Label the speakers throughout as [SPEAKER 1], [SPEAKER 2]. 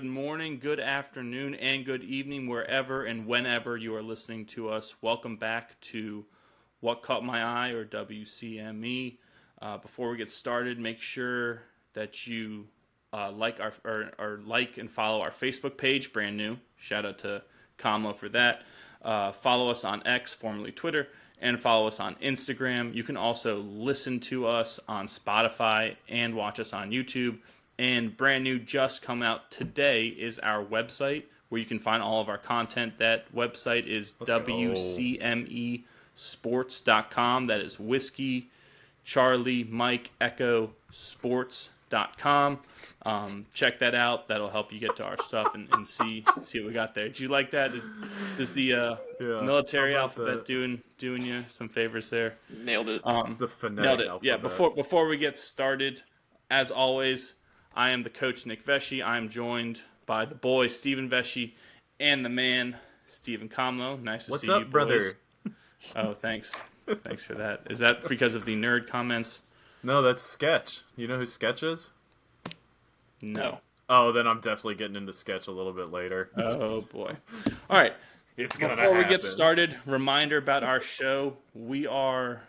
[SPEAKER 1] good morning, good afternoon, and good evening, wherever and whenever you are listening to us. Welcome back to What Caught My Eye, or WCME. Before we get started, make sure that you like like and follow our Facebook page, brand new. Shout out to Kamla for that. Follow us on X, formerly Twitter, and follow us on Instagram. You can also listen to us on Spotify and watch us on YouTube. And brand new, just come out today, is our website where you can find all of our content. That website is WCMEsports.com. That is Whiskey, Charlie, Mike, Echo, Sports.com. Check that out. That'll help you get to our stuff and see what we got there. Did you like that? Is the military alphabet doing you some favors there?
[SPEAKER 2] Nailed it.
[SPEAKER 3] The phonetic
[SPEAKER 1] nailed it.
[SPEAKER 3] alphabet.
[SPEAKER 1] Yeah. Before we get started, as always, I am the coach, Nick Vesci. I am joined by the boy, Stephen Vesci, and the man, Stephen Comlo. Nice to see you, boys.
[SPEAKER 3] What's up, brother?
[SPEAKER 1] Oh, thanks. Thanks for that. Is that because of the nerd comments?
[SPEAKER 3] No, that's Sketch. You know who Sketch is?
[SPEAKER 1] No.
[SPEAKER 3] Oh, then I'm definitely getting into Sketch a little bit later.
[SPEAKER 1] Oh, boy. All right. Before we get started, reminder about our show. We are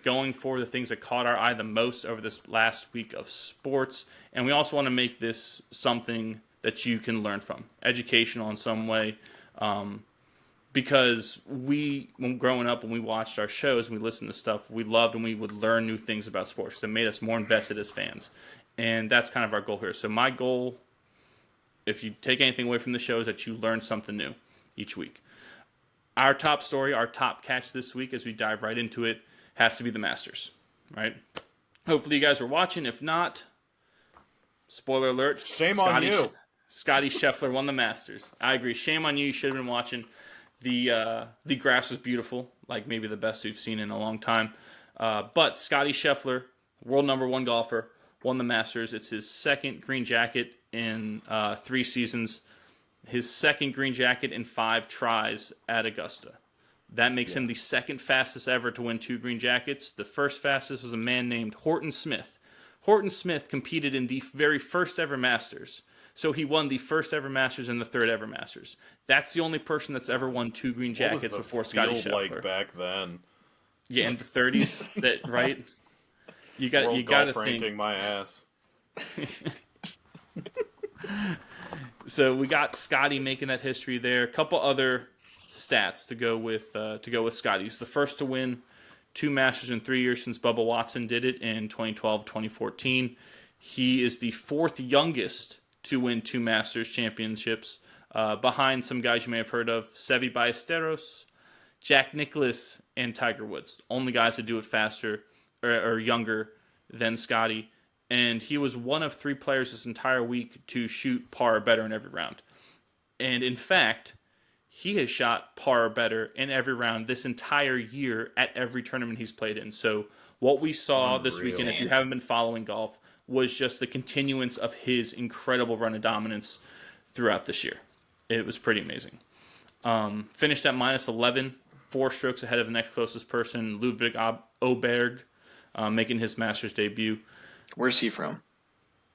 [SPEAKER 1] going for the things that caught our eye the most over this last week of sports. And we also want to make this something that you can learn from, educational in some way. Because when growing up, when we watched our shows and we listened to stuff, we loved and we would learn new things about sports. It made us more invested as fans. And that's kind of our goal here. So my goal, if you take anything away from the show, is that you learn something new each week. Our top story, our top catch this week, as we dive right into it, has to be the Masters, right? Hopefully you guys were watching. If not, spoiler alert.
[SPEAKER 3] Shame on you.
[SPEAKER 1] Scottie Scheffler won the Masters. I agree. Shame on you. You should have been watching. The grass was beautiful, like maybe the best we've seen in a long time. But Scottie Scheffler, world number one golfer, won the Masters. It's his second green jacket in 3 seasons. His second green jacket in 5 tries at Augusta. That makes him the second fastest ever to win 2 green jackets. The first fastest was a man named Horton Smith. Horton Smith competed in the very first ever Masters. So he won the first ever Masters and the third ever Masters. That's the only person that's ever won 2 green jackets before Scottie Scheffler.
[SPEAKER 3] Like back then?
[SPEAKER 1] Yeah, in the 30s, that right? You got to think.
[SPEAKER 3] Ranking my ass.
[SPEAKER 1] So we got Scottie making that history there. A couple other stats to go with Scottie. He's the first to win 2 Masters in 3 years since Bubba Watson did it in 2012, 2014. He is the 4th youngest to win 2 Masters championships, behind some guys you may have heard of, Seve Ballesteros, Jack Nicklaus, and Tiger Woods. Only guys to do it faster or younger than Scottie. And he was one of 3 players this entire week to shoot par or better in every round. And in fact, he has shot par or better in every round this entire year at every tournament he's played in. So what we saw this weekend, if you haven't been following golf, was just the continuance of his incredible run of dominance throughout this year. It was pretty amazing. Finished at -11, 4 strokes ahead of the next closest person, Ludwig Åberg, making his Masters debut.
[SPEAKER 2] Where's he from?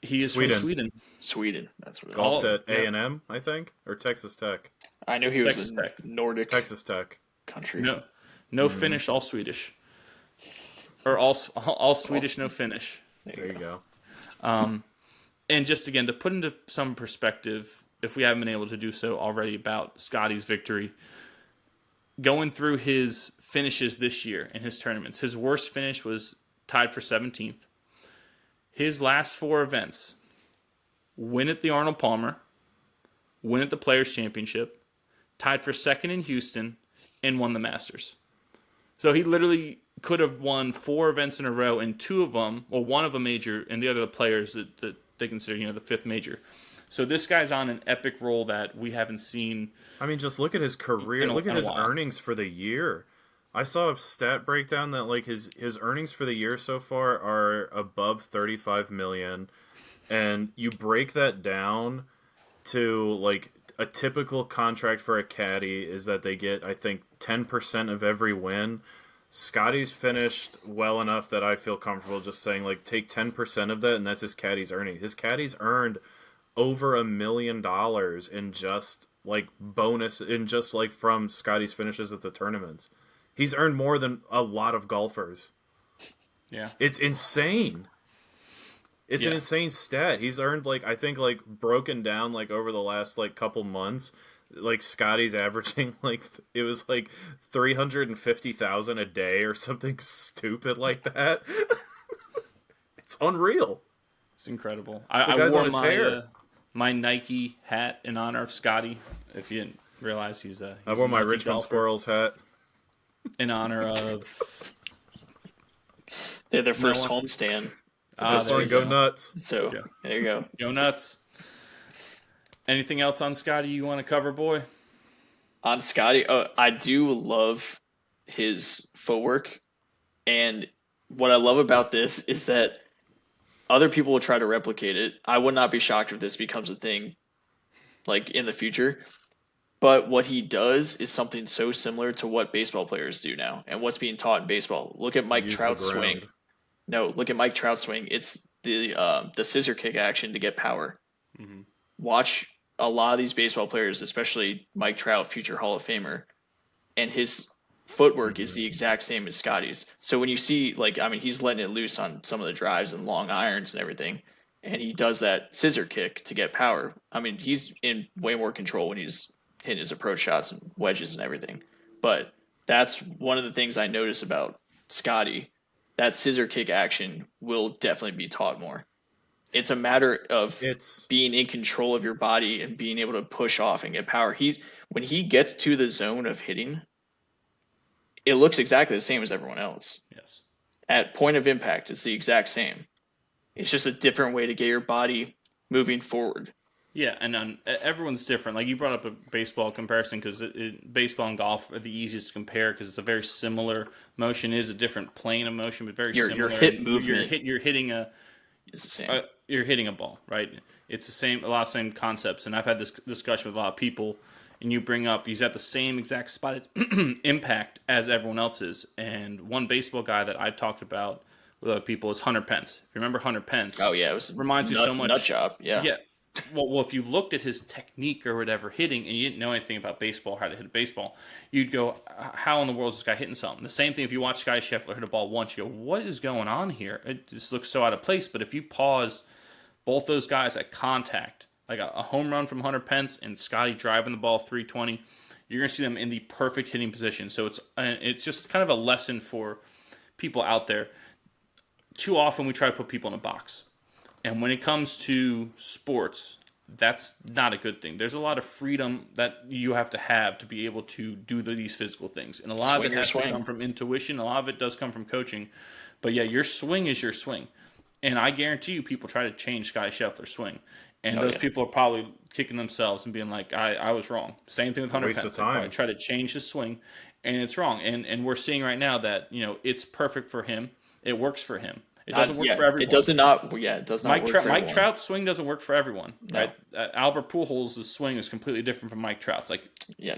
[SPEAKER 1] He is from Sweden.
[SPEAKER 2] Sweden. That's what it is.
[SPEAKER 3] Golfed at A&M, I think, or Texas Tech.
[SPEAKER 2] I knew he was
[SPEAKER 1] Texas
[SPEAKER 2] a
[SPEAKER 1] Tech.
[SPEAKER 2] Nordic
[SPEAKER 3] Texas Tech
[SPEAKER 2] country.
[SPEAKER 1] No Finnish, all Swedish. Or all Swedish, no Finnish.
[SPEAKER 3] There you go.
[SPEAKER 1] And just again, to put into some perspective, if we haven't been able to do so already, about Scottie's victory, going through his finishes this year in his tournaments, his worst finish was tied for 17th. His last 4 events: win at the Arnold Palmer, win at the Players' Championship, tied for 2nd in Houston, and won the Masters. So he literally could have won 4 events in a row, and 2 of them, well, one of a major, and the other the Players that they consider, the 5th major. So this guy's on an epic roll that we haven't seen.
[SPEAKER 3] I mean, just look at his career. Look at his earnings for the year. I saw a stat breakdown that like his earnings for the year so far are above $35 million, and you break that down to like a typical contract for a caddy is that they get, I think, 10% of every win. Scottie's finished well enough that I feel comfortable just saying, like, take 10% of that, and that's his caddy's earning. His caddy's earned over $1 million in just like bonus in just like from Scottie's finishes at the tournaments. He's earned more than a lot of golfers.
[SPEAKER 1] Yeah.
[SPEAKER 3] It's insane. It's an insane stat. He's earned like I think like broken down like over the last like couple months, like Scottie's averaging like it was like 350,000 a day or something stupid like that. It's unreal.
[SPEAKER 1] It's incredible.
[SPEAKER 3] The
[SPEAKER 1] I
[SPEAKER 3] guy's
[SPEAKER 1] wore
[SPEAKER 3] on a tear.
[SPEAKER 1] my Nike hat in honor of Scottie. If you didn't realize, he's
[SPEAKER 3] I wore my
[SPEAKER 1] Nike
[SPEAKER 3] Richmond
[SPEAKER 1] golfer.
[SPEAKER 3] Squirrels hat.
[SPEAKER 1] In honor of
[SPEAKER 2] They're their first homestand.
[SPEAKER 1] there you
[SPEAKER 3] Go nuts.
[SPEAKER 2] So there you go.
[SPEAKER 1] Go nuts. Anything else on Scottie you want to cover, boy?
[SPEAKER 2] On Scottie, I do love his footwork. And what I love about this is that other people will try to replicate it. I would not be shocked if this becomes a thing like in the future. But what he does is something so similar to what baseball players do now and what's being taught in baseball. Look at Mike Trout's swing. No, look at Mike Trout's swing. It's the scissor kick action to get power.
[SPEAKER 1] Mm-hmm.
[SPEAKER 2] Watch a lot of these baseball players, especially Mike Trout, future Hall of Famer, and his footwork is the exact same as Scottie's. So when you see, like, I mean, he's letting it loose on some of the drives and long irons and everything, and he does that scissor kick to get power. I mean, he's in way more control when he's hitting his approach shots and wedges and everything. But that's one of the things I notice about Scottie. That scissor kick action will definitely be taught more. It's a matter of being in control of your body and being able to push off and get power. When he gets to the zone of hitting, it looks exactly the same as everyone else.
[SPEAKER 1] Yes.
[SPEAKER 2] At point of impact, it's the exact same. It's just a different way to get your body moving forward.
[SPEAKER 1] Yeah, and everyone's different. Like you brought up a baseball comparison because baseball and golf are the easiest to compare because it's a very similar motion. It is a different plane of motion, but very similar.
[SPEAKER 2] Your hit movement.
[SPEAKER 1] You're hitting
[SPEAKER 2] is the same.
[SPEAKER 1] You're hitting a ball, right? It's the same, a lot of same concepts. And I've had this discussion with a lot of people, and you bring up he's at the same exact spot impact as everyone else is. And one baseball guy that I've talked about with other people is Hunter Pence. If you remember Hunter Pence,
[SPEAKER 2] oh yeah, it
[SPEAKER 1] reminds you so much.
[SPEAKER 2] Nut job, yeah.
[SPEAKER 1] Yeah. Well, if you looked at his technique or whatever hitting, and you didn't know anything about baseball, how to hit a baseball, you'd go, "How in the world is this guy hitting something?" The same thing if you watch Scottie Scheffler hit a ball once, you go, "What is going on here? It just looks so out of place." But if you paused both those guys at contact, like a home run from Hunter Pence and Scottie driving the ball 320, you're going to see them in the perfect hitting position. So it's just kind of a lesson for people out there. Too often we try to put people in a box. And when it comes to sports, that's not a good thing. There's a lot of freedom that you have to be able to do these physical things. And a lot of it has to come from intuition. A lot of it does come from coaching. But yeah, your swing is your swing. And I guarantee you people try to change Scottie Scheffler's swing. And those people are probably kicking themselves and being like, I was wrong. Same thing with Hunter Pence. They probably try to change his swing, and it's wrong. And we're seeing right now that, it's perfect for him. It works for him. It doesn't work for everyone.
[SPEAKER 2] It does not work for everyone.
[SPEAKER 1] Mike Trout's swing doesn't work for everyone. No. Right? Albert Pujols' swing is completely different from Mike Trout's.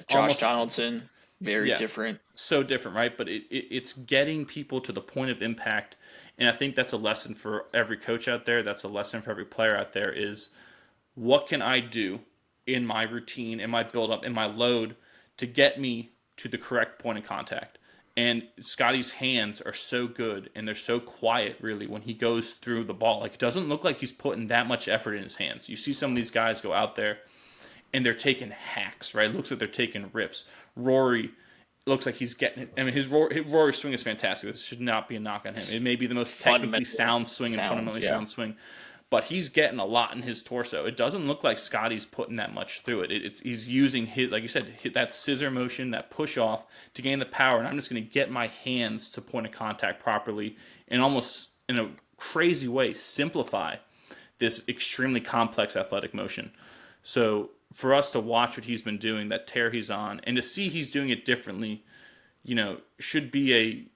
[SPEAKER 2] Josh Donaldson, very different.
[SPEAKER 1] So different, right? But it's getting people to the point of impact, and I think that's a lesson for every coach out there. That's a lesson for every player out there is what can I do in my routine, in my build-up, in my load to get me to the correct point of contact. And Scottie's hands are so good, and they're so quiet, really, when he goes through the ball. Like, it doesn't look like he's putting that much effort in his hands. You see some of these guys go out there, and they're taking hacks, right? It looks like they're taking rips. Rory looks like he's getting it. I mean, his Rory swing is fantastic. This should not be a knock on him. It may be the most technically sound swing and fundamentally sound swing. But he's getting a lot in his torso. It doesn't look like Scottie's putting that much through it. He's using his, like you said, that scissor motion, that push off to gain the power. And I'm just going to get my hands to point of contact properly and almost in a crazy way simplify this extremely complex athletic motion. So for us to watch what he's been doing, that tear he's on, and to see he's doing it differently, should be a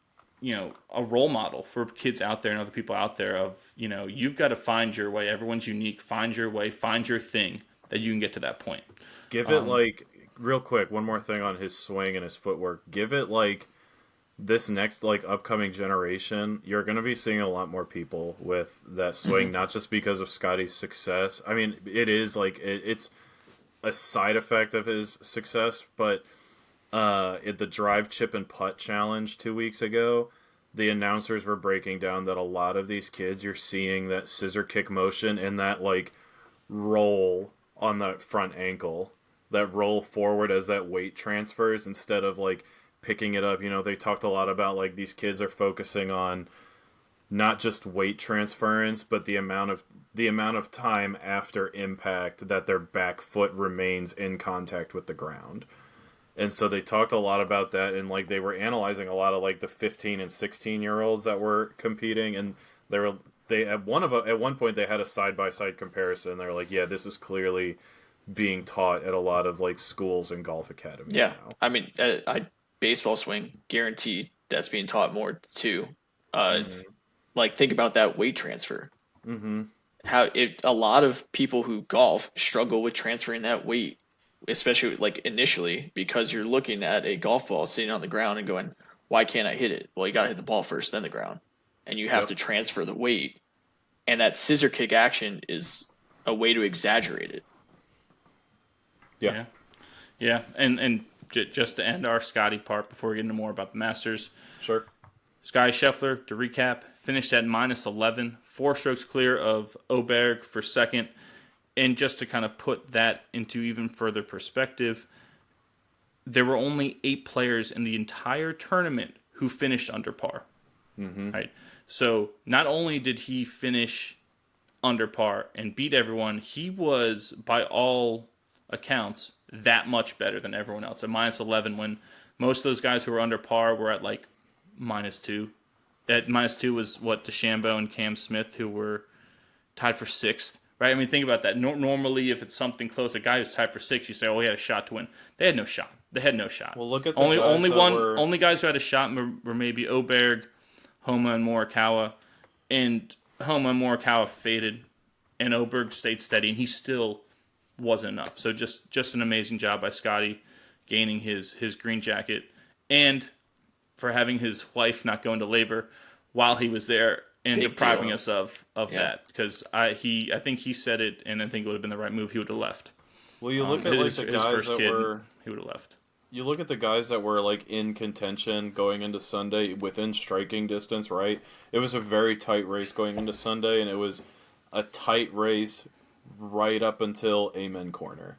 [SPEAKER 1] role model for kids out there and other people out there of, you've got to find your way. Everyone's unique. Find your way. Find your thing that you can get to that point.
[SPEAKER 3] Give it real quick, one more thing on his swing and his footwork. Give it this next like upcoming generation, you're going to be seeing a lot more people with that swing, not just because of Scottie's success. I mean, it is like it's a side effect of his success, but at the drive, chip, and putt challenge 2 weeks ago, the announcers were breaking down that a lot of these kids, you're seeing that scissor kick motion and that like roll on the front ankle, that roll forward as that weight transfers instead of like picking it up. You know, they talked a lot about like these kids are focusing on not just weight transference, but the amount of time after impact that their back foot remains in contact with the ground. And so they talked a lot about that, and like they were analyzing a lot of like the 15 and 16-year-olds that were competing, and at one point they had a side-by-side comparison. They're like, yeah, this is clearly being taught at a lot of like schools and golf academies now.
[SPEAKER 2] I mean, I baseball swing, guaranteed that's being taught more too. Like think about that weight transfer. How a lot of people who golf struggle with transferring that weight, especially like initially, because you're looking at a golf ball sitting on the ground and going, why can't I hit it? Well, you got to hit the ball first, then the ground, and you have to transfer the weight. And that scissor kick action is a way to exaggerate it.
[SPEAKER 1] Yeah. And just to end our Scottie part before we get into more about the Masters.
[SPEAKER 3] Sure.
[SPEAKER 1] Scottie Scheffler, to recap, finished at -11, 4 strokes clear of Oberg for second. And just to kind of put that into even further perspective, there were only 8 players in the entire tournament who finished under par. Right. So not only did he finish under par and beat everyone, he was, by all accounts, that much better than everyone else. At -11, when most of those guys who were under par were at like -2. At -2 was what, DeChambeau and Cam Smith, who were tied for 6th. Right? I mean, think about that. Normally, if it's something close, a guy who's tied for 6, you say, "Oh, he had a shot to win." They had no shot.
[SPEAKER 3] Well, look at the
[SPEAKER 1] only guys who had a shot were maybe Oberg, Homa, and Morikawa, and Homa and Morikawa faded, and Oberg stayed steady, and he still wasn't enough. So just an amazing job by Scottie, gaining his green jacket, and for having his wife not go into labor while he was there. And
[SPEAKER 2] Big
[SPEAKER 1] depriving
[SPEAKER 2] deal.
[SPEAKER 1] us of that, because I think he said it, and I think it would have been the right move. He would have left.
[SPEAKER 3] Well, you look at like the guys that were.
[SPEAKER 1] He would have left.
[SPEAKER 3] You look at the guys that were like in contention going into Sunday within striking distance, right? It was a very tight race going into Sunday, and it was a tight race right up until Amen Corner.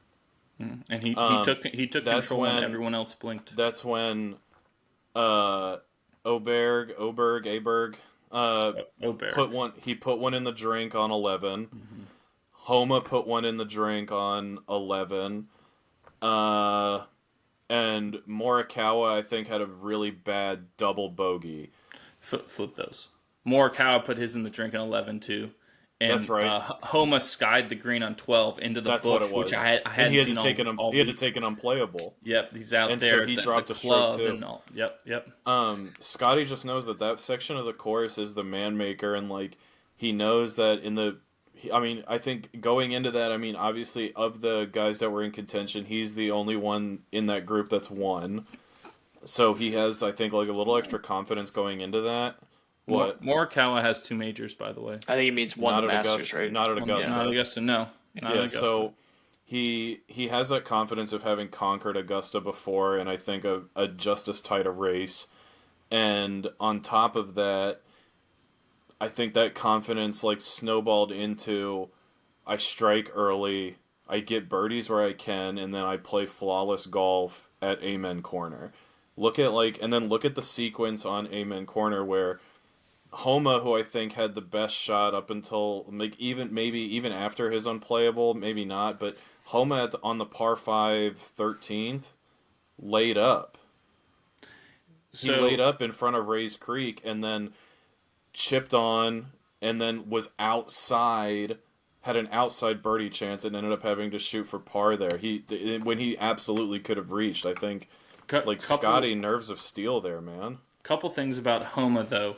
[SPEAKER 1] And he took control when everyone else blinked.
[SPEAKER 3] That's when Oberg. Put one in the drink on 11. Homa put one in the drink on 11. And Morikawa, I think, had a really bad double bogey.
[SPEAKER 1] Flip those. Morikawa put his in the drink on 11 too. And,
[SPEAKER 3] that's right.
[SPEAKER 1] Homa skied the green on 12 into the
[SPEAKER 3] That's
[SPEAKER 1] bush,
[SPEAKER 3] what it was.
[SPEAKER 1] which I hadn't
[SPEAKER 3] he had
[SPEAKER 1] seen
[SPEAKER 3] to take
[SPEAKER 1] all
[SPEAKER 3] he had to take an unplayable.
[SPEAKER 1] Yep, he's out
[SPEAKER 3] and
[SPEAKER 1] there.
[SPEAKER 3] So he dropped a stroke too.
[SPEAKER 1] Yep.
[SPEAKER 3] Scottie just knows that section of the course is the man maker, and like he knows that I think going into that, obviously of the guys that were in contention, he's the only one in that group that's won. So he has, I think, like a little extra confidence going into that. What?
[SPEAKER 1] Morikawa has 2 majors, by the way.
[SPEAKER 2] I think it means one
[SPEAKER 3] not
[SPEAKER 2] Masters,
[SPEAKER 3] Augusta,
[SPEAKER 2] right?
[SPEAKER 3] Not at Augusta.
[SPEAKER 1] Not Augusta, no. Not Augusta.
[SPEAKER 3] So he has that confidence of having conquered Augusta before, and I think a just as tight a race. And on top of that, I think that confidence like snowballed into I strike early, I get birdies where I can, and then I play flawless golf at Amen Corner. Look at the sequence on Amen Corner where Homa, who I think had the best shot up until even after his unplayable, maybe not, but Homa on the par 5 13th laid up. He laid up in front of Rays Creek and then chipped on and then was outside, had an outside birdie chance and ended up having to shoot for par there. When he absolutely could have reached, I think, Scottie, nerves of steel there, man.
[SPEAKER 1] Couple things about Homa, though.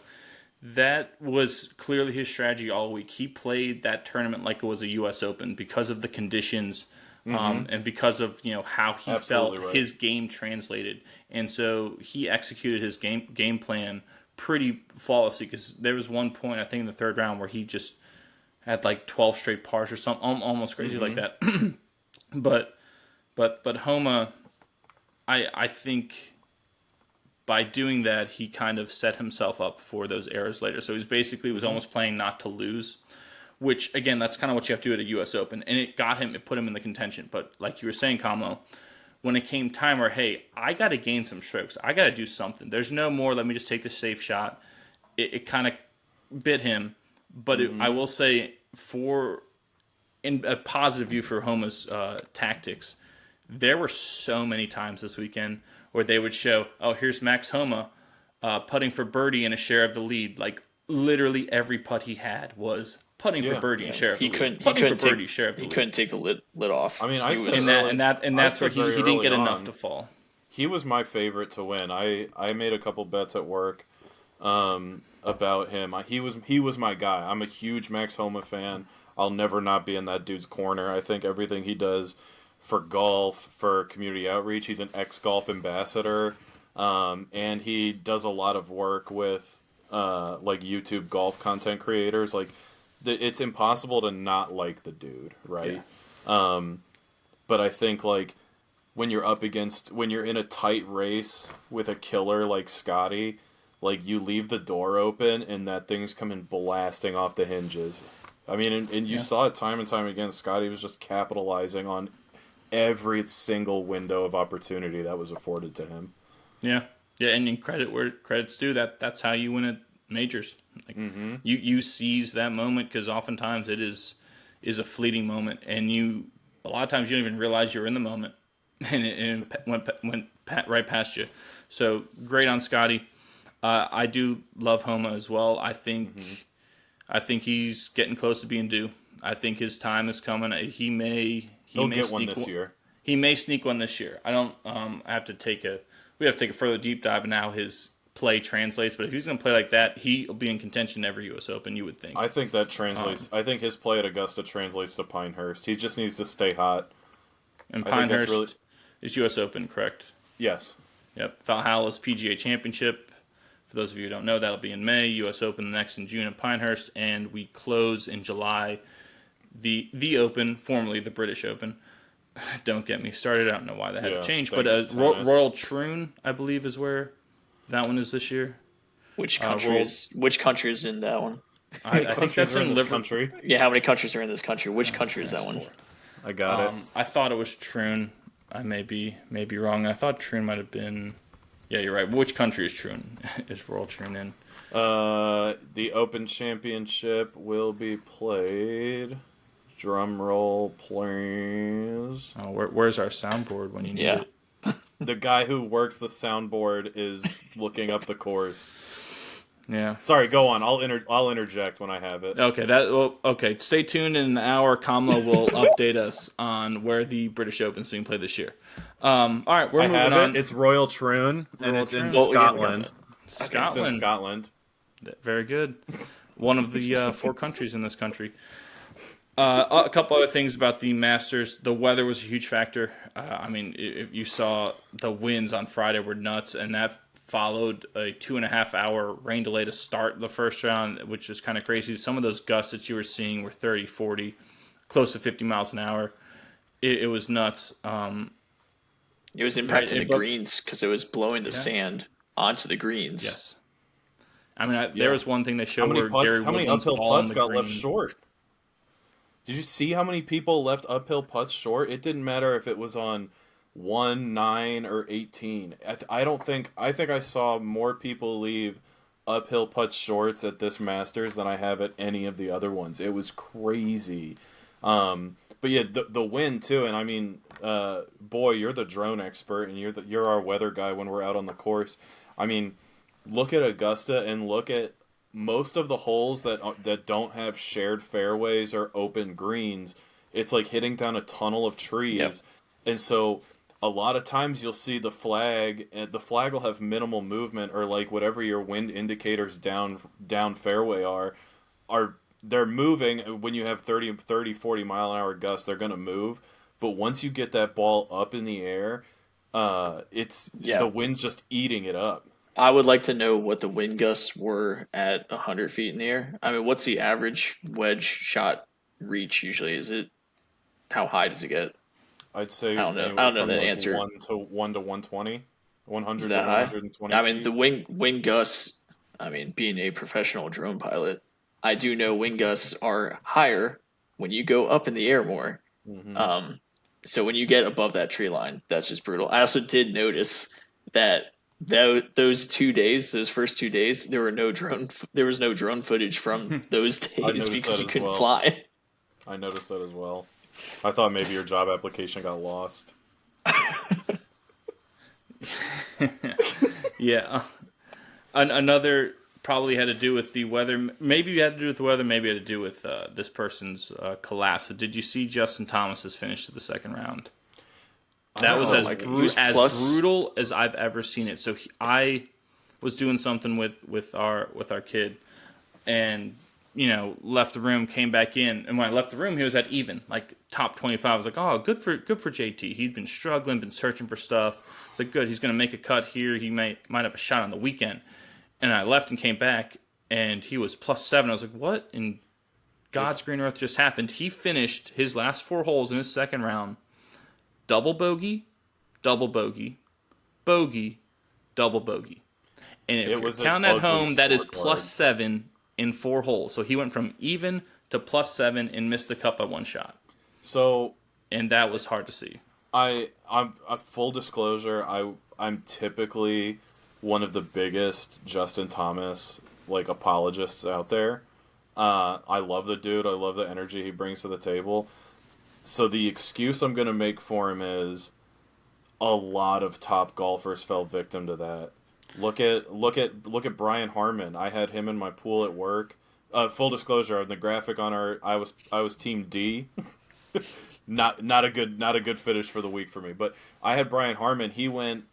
[SPEAKER 1] That was clearly his strategy all week. He played that tournament like it was a U.S. Open because of the conditions And because of how he
[SPEAKER 3] Absolutely
[SPEAKER 1] felt,
[SPEAKER 3] right.
[SPEAKER 1] his game translated, and so he executed his game plan pretty flawlessly. Because there was one point, I think, in the third round where he just had like 12 straight pars or something, almost crazy like that. but Homa, I think by doing that, he kind of set himself up for those errors later. So he basically was almost playing not to lose, which, again, that's kind of what you have to do at a U.S. Open. And it put him in the contention. But like you were saying, Kamlo, when it came time where, hey, I got to gain some strokes. I got to do something. There's no more, let me just take the safe shot. It kind of bit him. But I will say, in a positive view for Homa's tactics, there were so many times this weekend where they would show, oh, here's Max Homa putting for birdie and a share of the lead. Like, literally every putt he had was putting for birdie and share of the lead. He
[SPEAKER 2] couldn't take the lid off.
[SPEAKER 3] I mean,
[SPEAKER 1] that's where he didn't get enough to fall.
[SPEAKER 3] He was my favorite to win. I made a couple bets at work about him. He was my guy. I'm a huge Max Homa fan. I'll never not be in that dude's corner. I think everything he does for golf, for community outreach, he's an ex-golf ambassador, and he does a lot of work with like YouTube golf content creators. Like, it's impossible to not like the dude, right? Yeah. But I think, like, when you're in a tight race with a killer like Scottie, like, you leave the door open and that thing's coming blasting off the hinges. I mean, and you saw it time and time again. Scottie was just capitalizing on every single window of opportunity that was afforded to him.
[SPEAKER 1] Yeah, and credit where credit's due. That's how you win at majors. Like, you seize that moment, because oftentimes it is a fleeting moment, and a lot of times you don't even realize you're in the moment, and it went right past you. So great on Scottie. I do love Homa as well. I think he's getting close to being due. I think his time is coming. He'll get one this year. He may sneak one this year. I don't. We have to take a further deep dive in how his play translates. But if he's going to play like that, he'll be in contention every U.S. Open, you would think.
[SPEAKER 3] I think that translates. I think his play at Augusta translates to Pinehurst. He just needs to stay hot.
[SPEAKER 1] And Pinehurst is U.S. Open, correct?
[SPEAKER 3] Yes.
[SPEAKER 1] Yep. Valhalla's PGA Championship. For those of you who don't know, that'll be in May. U.S. Open the next in June at Pinehurst, and we close in July. The Open, formerly the British Open. Don't get me started. I don't know why that had to change. But Royal Troon, I believe, is where that one is this year.
[SPEAKER 2] Which country is in that one?
[SPEAKER 1] I think that's in this country.
[SPEAKER 2] Yeah, how many countries are in this country? Which country is that one?
[SPEAKER 3] I got it.
[SPEAKER 1] I thought it was Troon. I may be wrong. I thought Troon might have been. Yeah, you're right. Which country is Troon? Is Royal Troon in?
[SPEAKER 3] The Open Championship will be played. Drum roll, please.
[SPEAKER 1] Oh, where's our soundboard when you need it?
[SPEAKER 3] The guy who works the soundboard is looking up the course.
[SPEAKER 1] Yeah.
[SPEAKER 3] Sorry, go on. I'll interject when I have it.
[SPEAKER 1] Okay. Okay. Stay tuned. In an hour, Kamla will update us on where the British Open is being played this year. All right, we're moving on.
[SPEAKER 3] It's Royal Troon, and it's in Scotland.
[SPEAKER 1] Scotland.
[SPEAKER 3] It's in Scotland.
[SPEAKER 1] Very good. One of the 4 countries in this country. A couple other things about the Masters. The weather was a huge factor. I mean, if you saw the winds on Friday were nuts, and that followed a 2.5-hour rain delay to start the first round, which is kind of crazy. Some of those gusts that you were seeing were 30, 40, close to 50 miles an hour. It was nuts.
[SPEAKER 2] It was impacting the greens because it was blowing the sand onto the greens.
[SPEAKER 1] Yes. I mean, there was one thing they showed where
[SPEAKER 3] how many uphill putts got left short? Did you see how many people left uphill putts short? It didn't matter if it was on 1, 9, or 18. I think I saw more people leave uphill putts shorts at this Masters than I have at any of the other ones. It was crazy. But yeah, the wind too, and I mean, boy, you're the drone expert, and you're our weather guy when we're out on the course. I mean, look at Augusta and look at most of the holes that don't have shared fairways or open greens. It's like hitting down a tunnel of trees, and so a lot of times you'll see the flag, and the flag will have minimal movement, or like whatever your wind indicators down fairway are they're moving. When you have 30, 40 mile an hour gusts, they're going to move. but once you get that ball up in the air, it's the wind's just eating it up.
[SPEAKER 2] I would like to know what the wind gusts were at 100 feet in the air. I mean, what's the average wedge shot reach usually? Is it how high does it get?
[SPEAKER 3] I'd say
[SPEAKER 2] I don't know. I
[SPEAKER 3] anywhere
[SPEAKER 2] don't know
[SPEAKER 3] from
[SPEAKER 2] that
[SPEAKER 3] like
[SPEAKER 2] answer.
[SPEAKER 3] 1 to 120,
[SPEAKER 2] Is
[SPEAKER 3] 100 to
[SPEAKER 2] that high?
[SPEAKER 3] 120
[SPEAKER 2] I mean,
[SPEAKER 3] feet.
[SPEAKER 2] the wind gusts. I mean, being a professional drone pilot, I do know wind gusts are higher when you go up in the air more.
[SPEAKER 3] Hmm.
[SPEAKER 2] Um, so when you get above that tree line, that's just brutal. I also did notice that those 2 days, those first 2 days, there was no drone footage from those
[SPEAKER 3] I
[SPEAKER 2] days
[SPEAKER 3] noticed
[SPEAKER 2] because
[SPEAKER 3] that
[SPEAKER 2] you
[SPEAKER 3] as
[SPEAKER 2] couldn't
[SPEAKER 3] well.
[SPEAKER 2] fly.
[SPEAKER 3] I noticed that as well. I thought maybe your job application got lost.
[SPEAKER 1] Yeah. Another probably had to do with the weather. Maybe it had to do with the weather. Maybe it had to do with this person's collapse. But did you see Justin Thomas's finish to the second round? That was
[SPEAKER 3] Oh,
[SPEAKER 1] as
[SPEAKER 2] Like he was
[SPEAKER 1] as
[SPEAKER 2] plus.
[SPEAKER 1] brutal as I've ever seen it. So I was doing something with our kid, and left the room, came back in, and when I left the room, he was at even, like top 25. I was like, oh, good for JT. He'd been struggling, been searching for stuff. It's like, good, he's going to make a cut here. He might have a shot on the weekend. And I left and came back, and he was +7. I was like, what in God's
[SPEAKER 3] It's
[SPEAKER 1] green earth just happened? He finished his last 4 holes in his second round, double bogey, double bogey, bogey, double bogey. And if
[SPEAKER 3] it
[SPEAKER 1] you're
[SPEAKER 3] was an
[SPEAKER 1] counting at
[SPEAKER 3] ugly
[SPEAKER 1] home, that is
[SPEAKER 3] scorecard.
[SPEAKER 1] +7 in 4 holes. So he went from even to +7 and missed the cut by one shot.
[SPEAKER 3] So
[SPEAKER 1] And that was hard to see.
[SPEAKER 3] I'm full disclosure. I'm typically one of the biggest Justin Thomas like apologists out there. I love the dude. I love the energy he brings to the table. So the excuse I'm gonna make for him is a lot of top golfers fell victim to that. Look at Brian Harmon. I had him in my pool at work. Full disclosure, on the graphic on our I was team D. Not a good finish for the week for me. But I had Brian Harmon. He went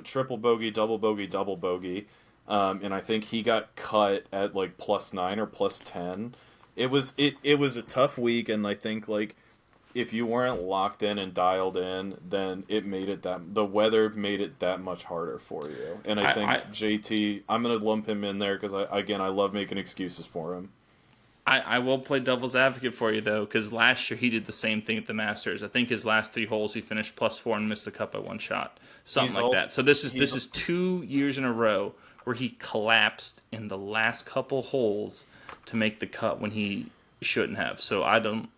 [SPEAKER 3] triple bogey, double bogey, double bogey, and I think he got cut at like +9 or +10. It was a tough week, and I think like if you weren't locked in and dialed in, then the weather made it that much harder for you. And I think JT, I'm gonna lump him in there because I love making excuses for him.
[SPEAKER 1] I will play devil's advocate for you, though, because last year he did the same thing at the Masters. I think his last 3 holes he finished +4 and missed the cut by one shot. Something like that. So this is 2 years in a row where he collapsed in the last couple holes to make the cut when he shouldn't have. So I don't...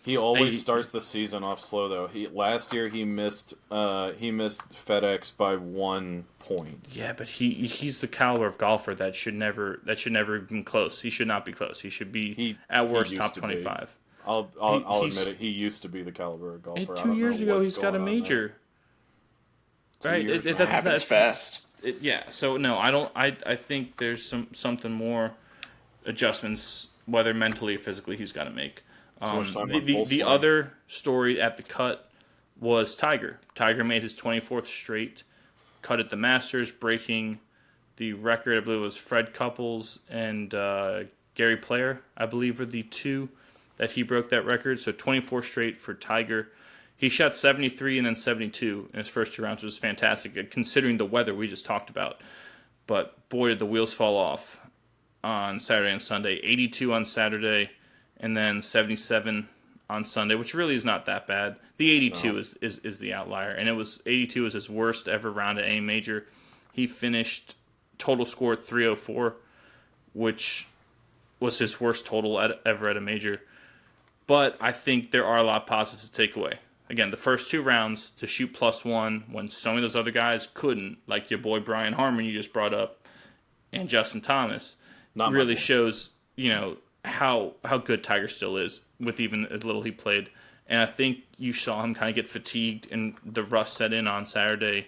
[SPEAKER 3] He always starts the season off slow though. Last year he missed FedEx by 1 point.
[SPEAKER 1] Yeah, but he's the caliber of golfer that should never have been close. He should not be close. He should be at worst top 25.
[SPEAKER 3] I'll admit it. He used to be the caliber of golfer.
[SPEAKER 1] 2 years ago, he's got a major. Right?
[SPEAKER 2] That happens fast.
[SPEAKER 1] Yeah. So no, I don't. I think there's something more adjustments, whether mentally or physically, he's got to make. The other story at the cut was Tiger. Tiger made his 24th straight cut at the Masters, breaking the record. I believe it was Fred Couples and Gary Player, I believe, were the two that he broke that record. So 24 straight for Tiger. He shot 73 and then 72 in his first 2 rounds, which was fantastic, considering the weather we just talked about. But boy, did the wheels fall off on Saturday and Sunday. 82 on Saturday, and then 77 on Sunday, which really is not that bad. The 82 is the outlier, and 82 was his worst ever round at any major. He finished total score at 304, which was his worst total ever at a major. But I think there are a lot of positives to take away. Again, the first 2 rounds to shoot +1 when so many of those other guys couldn't, like your boy Brian Harmon you just brought up, and Justin Thomas, really shows how good Tiger still is with even as little he played. And I think you saw him kind of get fatigued and the rust set in on Saturday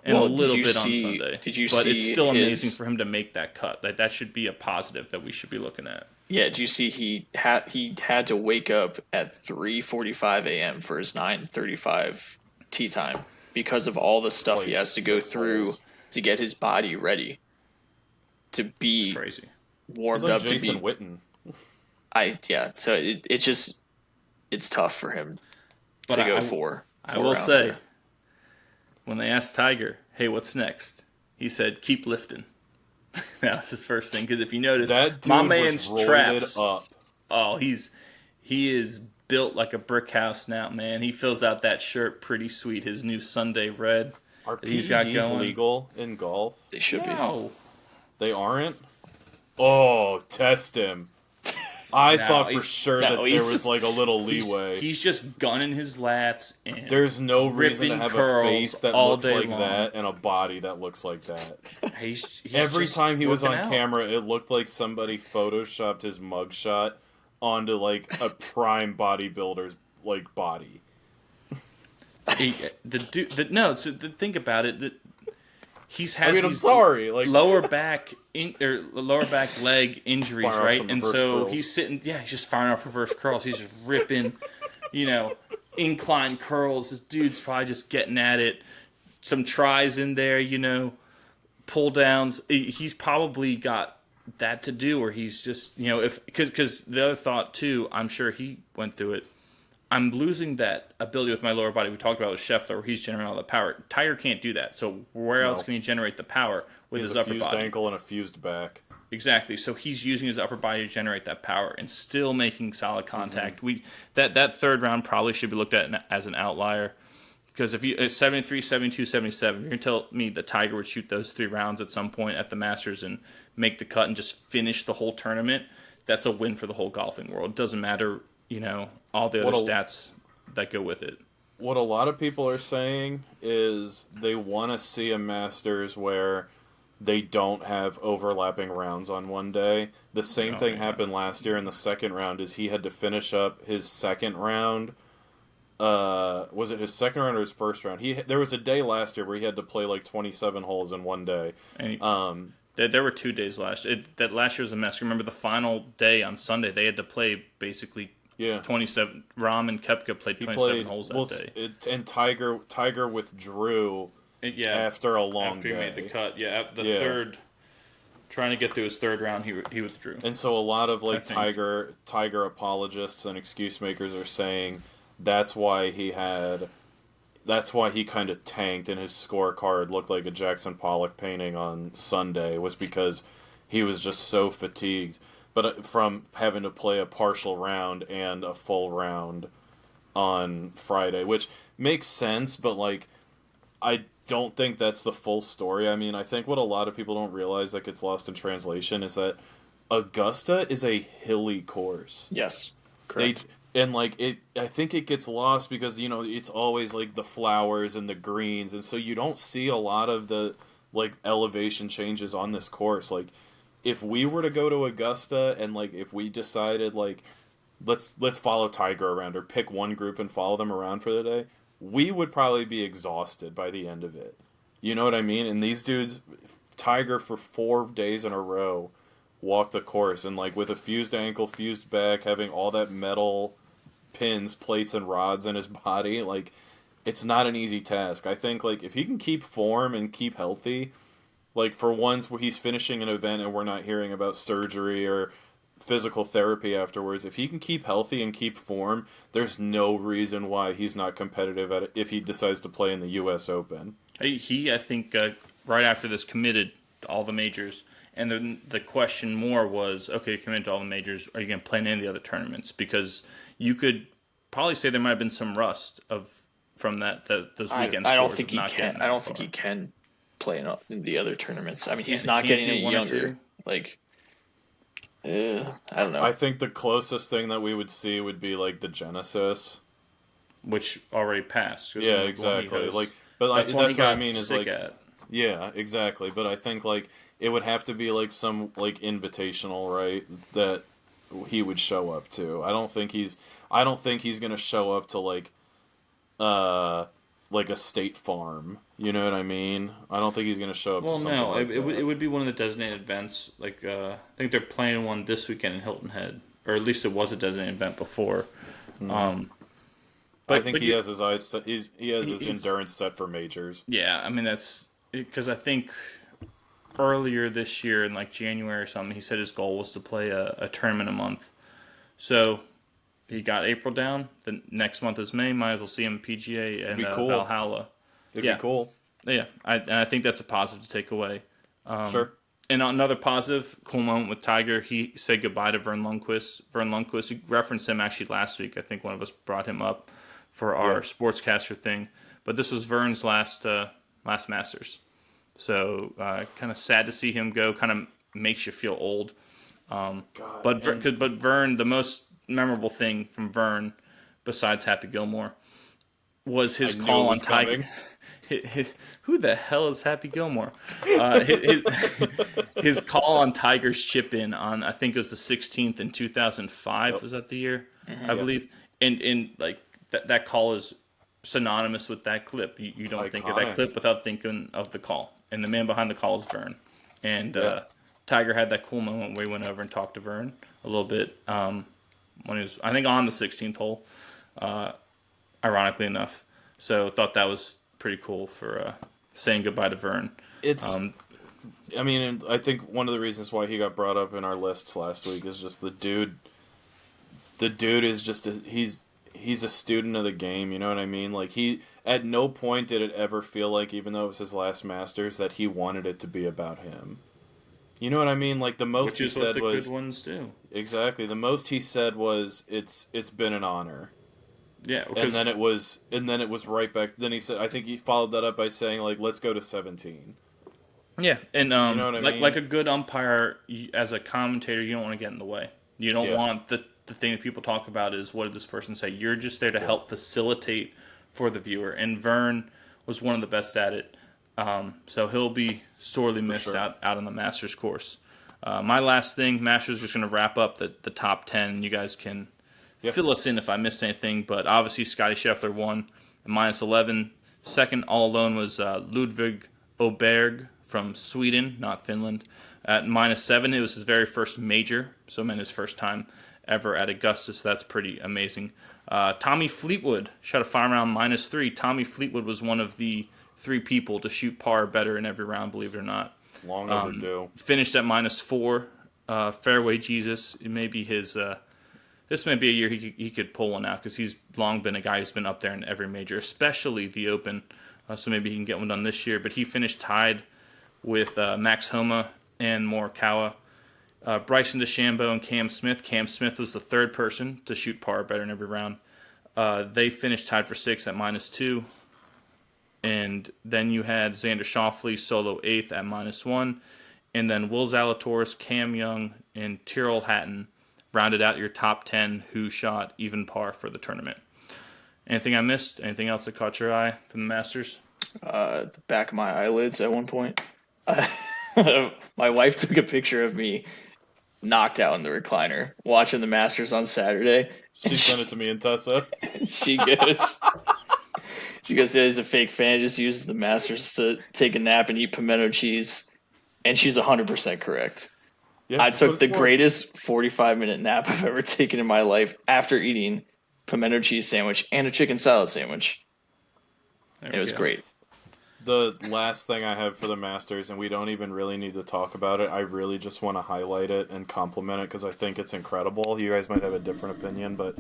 [SPEAKER 1] and a little bit on Sunday. But it's still amazing for him to make that cut. That should be a positive that we should be looking at.
[SPEAKER 2] Yeah, do you see he had to wake up at 3:45 a.m. for his 9:35 tee time because of all the stuff he has to go through to get his body ready to be
[SPEAKER 1] crazy.
[SPEAKER 2] Warmed
[SPEAKER 3] like
[SPEAKER 2] up
[SPEAKER 3] Jason
[SPEAKER 2] to be
[SPEAKER 3] Witten.
[SPEAKER 2] So it's tough for him to go
[SPEAKER 1] I
[SPEAKER 2] four
[SPEAKER 1] will
[SPEAKER 2] rounds.
[SPEAKER 1] say, when they asked Tiger, "Hey, what's next?" he said, "Keep lifting." That was his first thing. Because if you notice,
[SPEAKER 3] that dude
[SPEAKER 1] my man's
[SPEAKER 3] was
[SPEAKER 1] traps.
[SPEAKER 3] up.
[SPEAKER 1] Oh, he is built like a brick house now, man. He fills out that shirt pretty sweet. His new Sunday red
[SPEAKER 3] Are
[SPEAKER 1] that he's got
[SPEAKER 3] PEDs
[SPEAKER 1] going.
[SPEAKER 3] legal in golf?
[SPEAKER 2] They should be.
[SPEAKER 1] No,
[SPEAKER 3] They aren't? Oh, test him. I thought for sure that there was like a little leeway.
[SPEAKER 1] He's just gunning his lats and
[SPEAKER 3] There's no reason to have a face that looks like
[SPEAKER 1] long.
[SPEAKER 3] that and a body that looks like that.
[SPEAKER 1] He's
[SPEAKER 3] Every time he was on
[SPEAKER 1] out.
[SPEAKER 3] camera, it looked like somebody photoshopped his mugshot onto like a prime bodybuilder's like body.
[SPEAKER 1] Think about it. He's had.
[SPEAKER 3] I'm sorry, like
[SPEAKER 1] lower back leg injuries,
[SPEAKER 3] Fire off
[SPEAKER 1] right?
[SPEAKER 3] some
[SPEAKER 1] And
[SPEAKER 3] reverse
[SPEAKER 1] so
[SPEAKER 3] curls.
[SPEAKER 1] he's sitting. Yeah, he's just firing off reverse curls. He's just ripping, incline curls. This dude's probably just getting at it. Some tries in there, pull downs. He's probably got that to do, or he's just, because the other thought too, I'm sure he went through it. I'm losing that ability with my lower body. We talked about with Scheffler, where he's generating all the power. Tiger can't do that. So where else can he generate the power with his upper body?
[SPEAKER 3] He has a fused ankle and a fused back.
[SPEAKER 1] Exactly. So he's using his upper body to generate that power and still making solid contact. That third round probably should be looked at as an outlier. Because if you 73, 72, 77, you're going to tell me the Tiger would shoot those 3 rounds at some point at the Masters and make the cut and just finish the whole tournament, that's a win for the whole golfing world. It doesn't matter, all the other stats that go with it.
[SPEAKER 3] What a lot of people are saying is they want to see a Masters where they don't have overlapping rounds on one day. The same thing happened last year in the second round. Is he had to finish up his second round. Was it his second round or his first round? There was a day last year where he had to play like 27 holes in one day.
[SPEAKER 1] And there were 2 days last. That last year was a mess. Remember the final day on Sunday? They had to play basically 27. Rahm and Koepka played 27 holes that day.
[SPEAKER 3] And Tiger withdrew after a long day.
[SPEAKER 1] After he made the cut. Yeah, third, trying to get through his third round, he withdrew.
[SPEAKER 3] And so a lot of Tiger apologists and excuse makers are saying that's why he kind of tanked and his scorecard looked like a Jackson Pollock painting on Sunday, was because he was just so fatigued. But from having to play a partial round and a full round on Friday, which makes sense, but I don't think that's the full story. I mean, I think what a lot of people don't realize that gets lost in translation is that Augusta is a hilly course.
[SPEAKER 2] Yes, correct.
[SPEAKER 3] I think it gets lost because, it's always the flowers and the greens, and so you don't see a lot of the elevation changes on this course. If we were to go to Augusta and if we decided let's follow Tiger around or pick one group and follow them around for the day, we would probably be exhausted by the end of it. You know what I mean? And these dudes, Tiger for 4 days in a row, walked the course and with a fused ankle, fused back, having all that metal pins, plates, and rods in his body, it's not an easy task. I think if he can keep form and keep healthy, for ones where he's finishing an event and we're not hearing about surgery or physical therapy afterwards, if he can keep healthy and keep form, there's no reason why he's not competitive at it if he decides to play in the U.S. Open.
[SPEAKER 1] He I think, right after this committed to all the majors, and then the question more was, okay, you're committed to all the majors, are you going to play in any of the other tournaments? Because you could probably say there might have been some rust from those weekends.
[SPEAKER 2] I don't think he can. I don't think he can play in the other tournaments. I mean, he's not getting any younger. I don't know.
[SPEAKER 3] I think the closest thing that we would see would be the Genesis,
[SPEAKER 1] which already passed.
[SPEAKER 3] Yeah, exactly. That's what I mean is yeah, exactly. But I think it would have to be some invitational, right? That he would show up to. I don't think he's gonna show up to a State Farm. You know what I mean? I don't think he's going to show up to something like that.
[SPEAKER 1] It would be one of the designated events. I think they're playing one this weekend in Hilton Head. Or at least it was a designated event before.
[SPEAKER 3] I think he has his eyes set. He has his endurance set for majors.
[SPEAKER 1] Yeah, I mean, that's... Because I think earlier this year in January or something, he said his goal was to play a tournament a month. So he got April down. The next month is May. Might as well see him PGA and
[SPEAKER 3] cool.
[SPEAKER 1] Valhalla.
[SPEAKER 3] It'd be cool.
[SPEAKER 1] Yeah, I think that's a positive to take away.
[SPEAKER 3] Sure.
[SPEAKER 1] And another positive, cool moment with Tiger, he said goodbye to Vern Lundquist. Vern Lundquist, we referenced him actually last week. I think one of us brought him up for our sportscaster thing. But this was Vern's last Masters. So kind of sad to see him go. Kind of makes you feel old. But Vern, the most memorable thing from Vern, besides Happy Gilmore, was his call on Tiger. Who the hell is Happy Gilmore? His call on Tiger's chip in on, I think it was the 16th in 2005. Was that the year? I believe. And like that call is synonymous with that clip. You don't think of that clip without thinking of the call. And the man behind the call is Vern. And Tiger had that cool moment where he went over and talked to Vern a little bit when he was, I think, on the 16th hole, ironically enough. So thought that was pretty cool for saying goodbye to Vern.
[SPEAKER 3] I mean, I think one of the reasons why he got brought up in our lists last week is just the dude. The dude is just he's a student of the game. You know what I mean? Like at no point did it ever feel like, even though it was his last Masters, that he wanted it to be about him. You know what I mean? Like the most he said was,
[SPEAKER 1] good ones do.
[SPEAKER 3] Exactly. The most he said was, "It's been an honor."
[SPEAKER 1] Yeah,
[SPEAKER 3] and then it was right back. Then he said, I think he followed that up by saying, like, "Let's go to 17."
[SPEAKER 1] Yeah, and
[SPEAKER 3] you know what I mean?
[SPEAKER 1] Like a good umpire, as a commentator, you don't want to get in the way. You don't want the thing that people talk about is, what did this person say? You're just there to help facilitate for the viewer. And Vern was one of the best at it. So he'll be sorely missed out on the Masters course. My last thing, Masters, just going to wrap up the top 10. You guys can fill us in if I missed anything. But obviously, Scottie Scheffler won at -11. Second, all alone, was Ludvig Åberg from Sweden, not Finland, at -7. It was his very first major, so it meant his first time ever at Augusta, so that's pretty amazing. Tommy Fleetwood shot a 5-round -3. Tommy Fleetwood was one of the 3 people to shoot par better in every round, believe it or not.
[SPEAKER 3] Long overdue.
[SPEAKER 1] Finished at -4. Fairway Jesus, it may be his. This may be a year he could pull one out, because he's long been a guy who's been up there in every major, especially the Open. So maybe he can get one done this year. But he finished tied with Max Homa and Morikawa. Bryson DeChambeau and Cam Smith. Cam Smith was the third person to shoot par better in every round. They finished tied for 6th at -2. And then you had Xander Schauffele solo 8th at -1. And then Will Zalatoris, Cam Young, and Tyrrell Hatton rounded out your top 10 who shot even par for the tournament. Anything I missed? Anything else that caught your eye from the Masters?
[SPEAKER 2] The back of my eyelids at one point. My wife took a picture of me knocked out in the recliner watching the Masters on Saturday.
[SPEAKER 3] She sent it to me and Tessa.
[SPEAKER 2] She goes, there's a fake fan, just uses the Masters to take a nap and eat pimento cheese. And she's 100% correct. Yeah, I took the greatest 45-minute nap I've ever taken in my life after eating pimento cheese sandwich and a chicken salad sandwich. It was great.
[SPEAKER 3] The last thing I have for the Masters, and we don't even really need to talk about it, I really just want to highlight it and compliment it because I think it's incredible. You guys might have a different opinion, but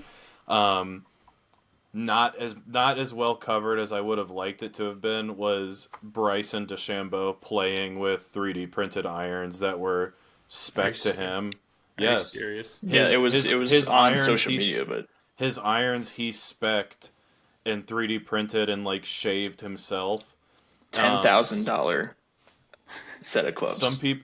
[SPEAKER 3] not as well covered as I would have liked it to have been was Bryson DeChambeau playing with 3D printed irons that were spec to him.
[SPEAKER 1] Yes, serious.
[SPEAKER 2] It was on social media, but
[SPEAKER 3] his irons he spec'd and 3D printed and like shaved himself.
[SPEAKER 2] $10,000 set of clubs.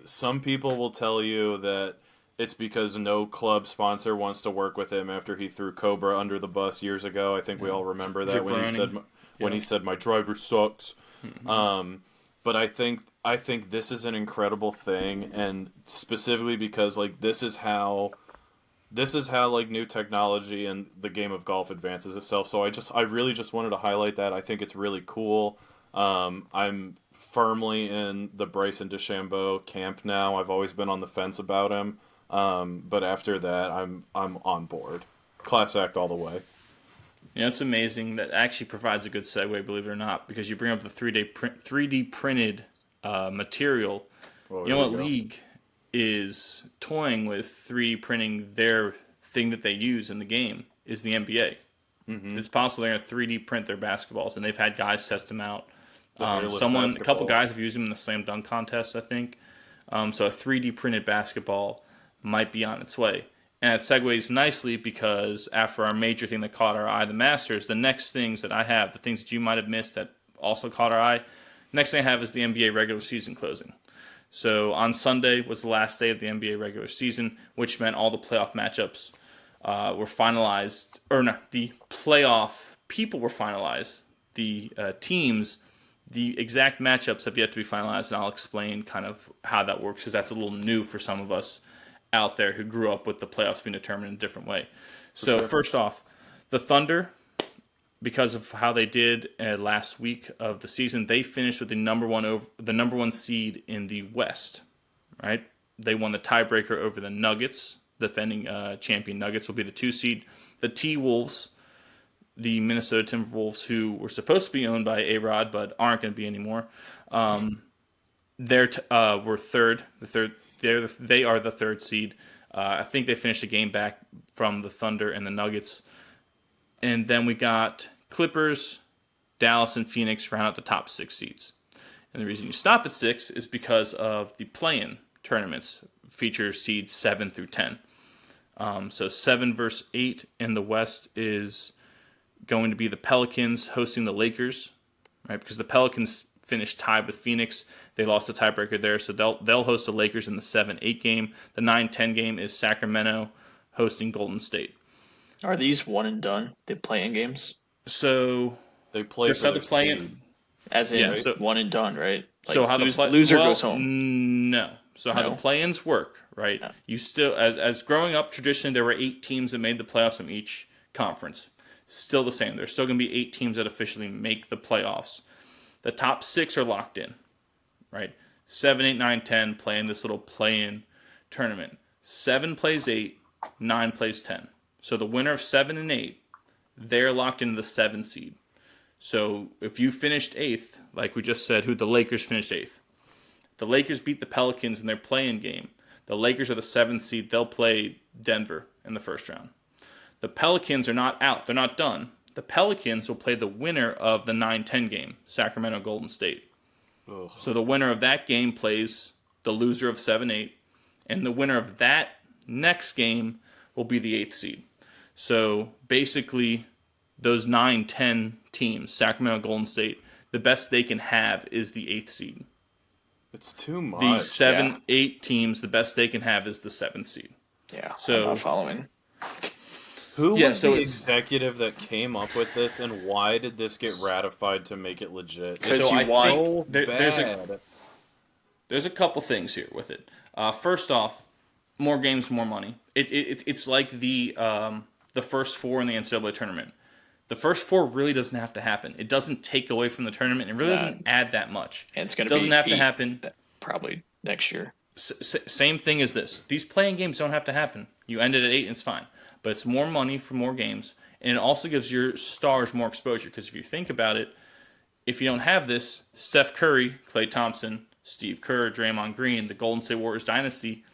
[SPEAKER 3] Some people will tell you that it's because no club sponsor wants to work with him after he threw Cobra under the bus years ago. I think we all remember that when he said my driver sucks.
[SPEAKER 1] Mm-hmm.
[SPEAKER 3] But I think this is an incredible thing, and specifically because like this is how like new technology and the game of golf advances itself. So I really just wanted to highlight that. I think it's really cool. I'm firmly in the Bryson DeChambeau camp now. I've always been on the fence about him, but after that, I'm on board. Class act all the way.
[SPEAKER 1] Yeah, it's amazing. That actually provides a good segue, believe it or not, because you bring up the 3D printed material. You know what league is toying with 3D printing their thing that they use in the game? is the NBA.
[SPEAKER 3] Mm-hmm.
[SPEAKER 1] It's possible they're going to 3D print their basketballs, and they've had guys test them out. A
[SPEAKER 3] basketball.
[SPEAKER 1] couple guys have used them in the slam dunk contest, I think. So a 3D printed basketball might be on its way. And it segues nicely because after our major thing that caught our eye, the Masters, the next things that I have, the things that you might have missed that also caught our eye, next thing I have is the NBA regular season closing. So on Sunday was the last day of the NBA regular season, which meant all the playoff matchups were finalized, or no, the playoff people were finalized. The teams, the exact matchups have yet to be finalized, and I'll explain kind of how that works because that's a little new for some of us out there who grew up with the playoffs being determined in a different way. So first off, the Thunder, because of how they did last week of the season, they finished with the number one seed in the West. Right? They won the tiebreaker over the Nuggets. Defending champion Nuggets will be the 2 seed. The T-Wolves, the Minnesota Timberwolves, who were supposed to be owned by A-Rod but aren't going to be anymore. Were third. They are the 3rd seed. I think they finished a game back from the Thunder and the Nuggets. And then we got Clippers, Dallas, and Phoenix round out the top 6 seeds. And the reason you stop at 6 is because of the play-in tournaments feature seeds 7 through 10. So 7 versus 8 in the West is going to be the Pelicans hosting the Lakers, right? Because the Pelicans finished tied with Phoenix. They lost the tiebreaker there, so they'll host the Lakers in the 7-8 game. The 9-10 game is Sacramento hosting Golden State.
[SPEAKER 2] Are these one and done? They play in games?
[SPEAKER 1] So
[SPEAKER 3] they play
[SPEAKER 1] just
[SPEAKER 3] for
[SPEAKER 1] how the play-in.
[SPEAKER 2] As in one and done, right? Like
[SPEAKER 1] so how
[SPEAKER 2] loser goes home.
[SPEAKER 1] No. So how the play-ins work, right? No. You still, as growing up, traditionally there were 8 teams that made the playoffs from each conference. Still the same. There's still going to be 8 teams that officially make the playoffs. The top 6 are locked in, right? 7, 8, 9, 10 play in this little play-in tournament. 7 plays 8, 9 plays 10. So the winner of 7 and 8, they're locked into the 7 seed. So if you finished 8th, like we just said, the Lakers finished 8th. The Lakers beat the Pelicans in their play-in game. The Lakers are the 7th seed. They'll play Denver in the first round. The Pelicans are not out. They're not done. The Pelicans will play the winner of the 9-10 game, Sacramento Golden State. Ugh. So the winner of that game plays the loser of 7-8, and the winner of that next game will be the 8th seed. So basically, those 9-10 teams, Sacramento Golden State, the best they can have is the 8th seed.
[SPEAKER 3] It's too much.
[SPEAKER 1] The 7-8 teams, the best they can have is the 7th seed.
[SPEAKER 2] Yeah,
[SPEAKER 1] so
[SPEAKER 2] I'm not following.
[SPEAKER 3] Who was the executive that came up with this, and why did this get ratified to make it legit?
[SPEAKER 2] Because
[SPEAKER 1] so
[SPEAKER 2] you want.
[SPEAKER 1] There's a couple things here with it. First off, more games, more money. It's like the first 4 in the NCAA tournament. The first 4 really doesn't have to happen. It doesn't take away from the tournament. It really doesn't add that much.
[SPEAKER 2] And it's going
[SPEAKER 1] to have to happen
[SPEAKER 2] probably next year.
[SPEAKER 1] Same thing as this. These playing games don't have to happen. You ended at 8 and it's fine. But it's more money for more games, and it also gives your stars more exposure. Because if you think about it, if you don't have this, Steph Curry, Klay Thompson, Steve Kerr, Draymond Green, the Golden State Warriors dynasty,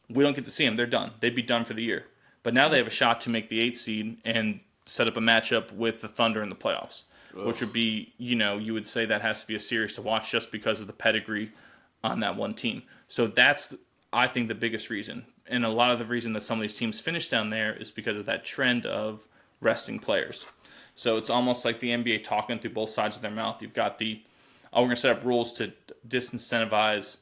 [SPEAKER 1] we don't get to see them. They're done. They'd be done for the year. But now they have a shot to make the 8th seed and set up a matchup with the Thunder in the playoffs, which would be, you would say that has to be a series to watch just because of the pedigree on that one team. So that's, I think, the biggest reason. And a lot of the reason that some of these teams finish down there is because of that trend of resting players. So it's almost like the NBA talking through both sides of their mouth. You've got we're going to set up rules to disincentivize,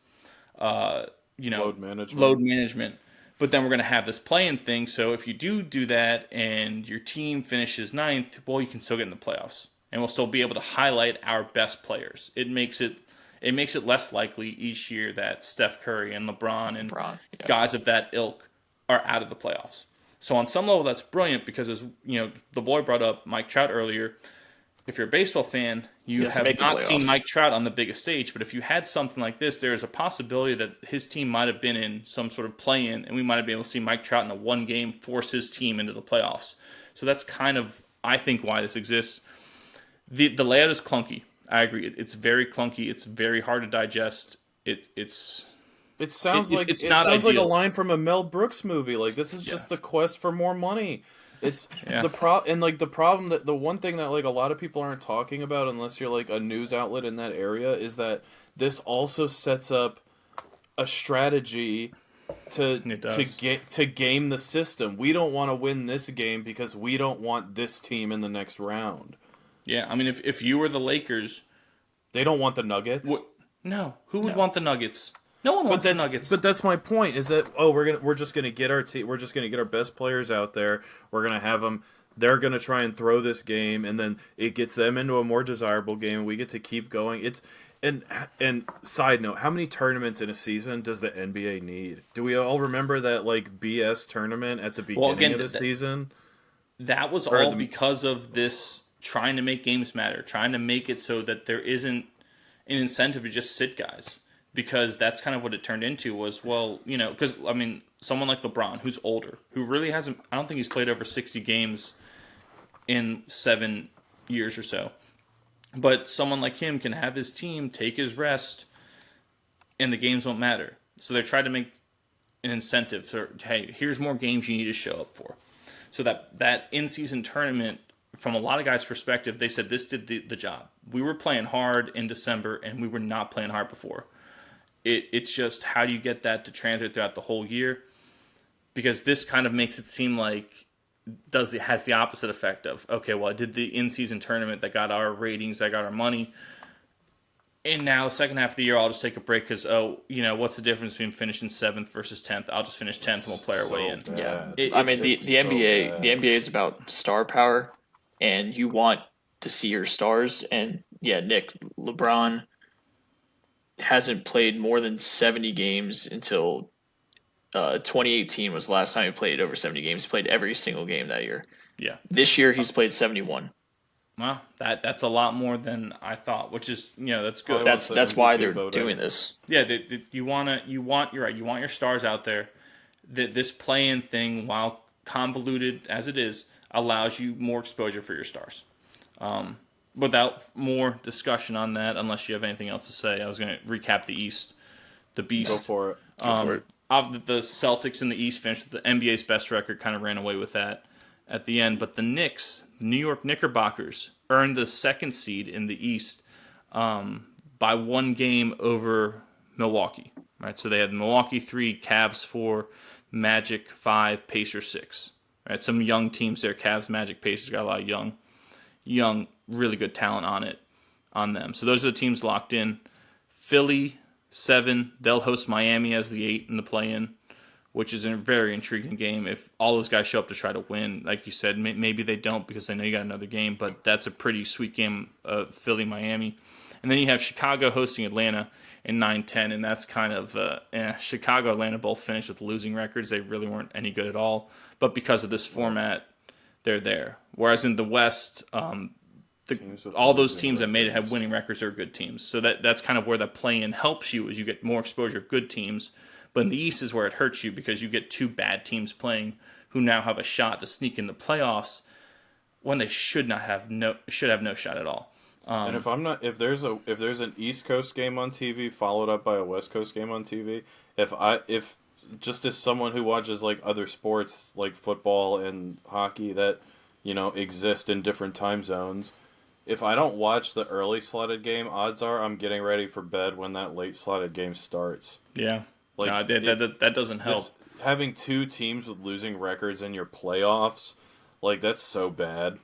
[SPEAKER 1] load management. But then we're going to have this play-in thing. So if you do that and your team finishes 9th, well, you can still get in the playoffs. And we'll still be able to highlight our best players. It makes it less likely each year that Steph Curry and LeBron and guys of that ilk are out of the playoffs. So on some level, that's brilliant because, as the boy brought up Mike Trout earlier, if you're a baseball fan, you have not seen Mike Trout on the biggest stage. But if you had something like this, there is a possibility that his team might have been in some sort of play-in, and we might have been able to see Mike Trout in a one game force his team into the playoffs. So that's kind of, I think, why this exists. The layout is clunky. I agree. It's very clunky. It's very hard to digest. It sounds
[SPEAKER 3] like a line from a Mel Brooks movie. Like, this is just the quest for more money. It's
[SPEAKER 1] Yeah.
[SPEAKER 3] the problem that the one thing that like a lot of people aren't talking about unless you're like a news outlet in that area is that this also sets up a strategy to game the system. We don't want to win this game because we don't want this team in the next round.
[SPEAKER 1] Yeah, I mean, if you were the Lakers,
[SPEAKER 3] they don't want the Nuggets.
[SPEAKER 1] No, who would want the Nuggets? No one wants the Nuggets.
[SPEAKER 3] But that's my point. Is that we're just gonna get our we're just gonna get our best players out there. We're gonna have them. They're gonna try and throw this game, and then it gets them into a more desirable game. And we get to keep going. It's and side note, how many tournaments in a season does the NBA need? Do we all remember that like BS tournament at the beginning of the season?
[SPEAKER 1] That was all because of this trying to make games matter, trying to make it so that there isn't an incentive to just sit guys. Because that's kind of what it turned into was, well, you know, because, I mean, someone like LeBron, who's older, who really hasn't, I don't think he's played over 60 games in 7 years or so. But someone like him can have his team take his rest and the games won't matter. So they try to make an incentive. So, hey, here's more games you need to show up for. So that in-season tournament, from a lot of guys' perspective, they said this did the job. We were playing hard in December and we were not playing hard before. It's just how do you get that to translate throughout the whole year? Because this kind of makes it seem like has the opposite effect of, okay, well, I did the in-season tournament that got our ratings, that got our money, and now the second half of the year I'll just take a break because, what's the difference between finishing 7th versus 10th? I'll just finish 10th and we'll play our way in.
[SPEAKER 2] Yeah, I mean the NBA is about star power, and you want to see your stars. And yeah, Nick, LeBron hasn't played more than 70 games until 2018 was the last time he played over 70 games. He played every single game that year.
[SPEAKER 1] Yeah.
[SPEAKER 2] This year he's played 71.
[SPEAKER 1] Well, that's a lot more than I thought, which is, that's good.
[SPEAKER 2] That's why they're doing this.
[SPEAKER 1] Yeah, you're right. You want your stars out there. This play-in thing, while convoluted as it is, allows you more exposure for your stars. Without more discussion on that, unless you have anything else to say, I was going to recap the East. The Beast.
[SPEAKER 3] Go for it.
[SPEAKER 1] The Celtics in the East finished with the NBA's best record, kind of ran away with that at the end. But the Knicks, New York Knickerbockers, earned the second seed in the East by 1 game over Milwaukee. Right, so they had Milwaukee 3, Cavs 4, Magic 5, Pacers 6. Right, some young teams there. Cavs, Magic, Pacers got a lot of young, really good talent on them. So those are the teams locked in. Philly 7, they'll host Miami as the 8 in the play-in, which is a very intriguing game. If all those guys show up to try to win, like you said, maybe they don't because they know you got another game, but that's a pretty sweet game of Philly-Miami. And then you have Chicago hosting Atlanta in 9-10, and that's kind of Chicago, Atlanta both finished with losing records. They really weren't any good at all, but because of this format, they're there. Whereas in the West, all those teams that made it have winning records are good teams. So that's kind of where the play-in helps you, is you get more exposure of good teams. But in the East is where it hurts you because you get 2 bad teams playing who now have a shot to sneak in the playoffs when they should have no shot at all.
[SPEAKER 3] And if there's an East Coast game on TV followed up by a West Coast game on TV, if just as someone who watches like other sports like football and hockey that exist in different time zones, if I don't watch the early slotted game, odds are I'm getting ready for bed when that late slotted game starts.
[SPEAKER 1] Yeah, that doesn't help.
[SPEAKER 3] Having 2 teams with losing records in your playoffs, that's so bad.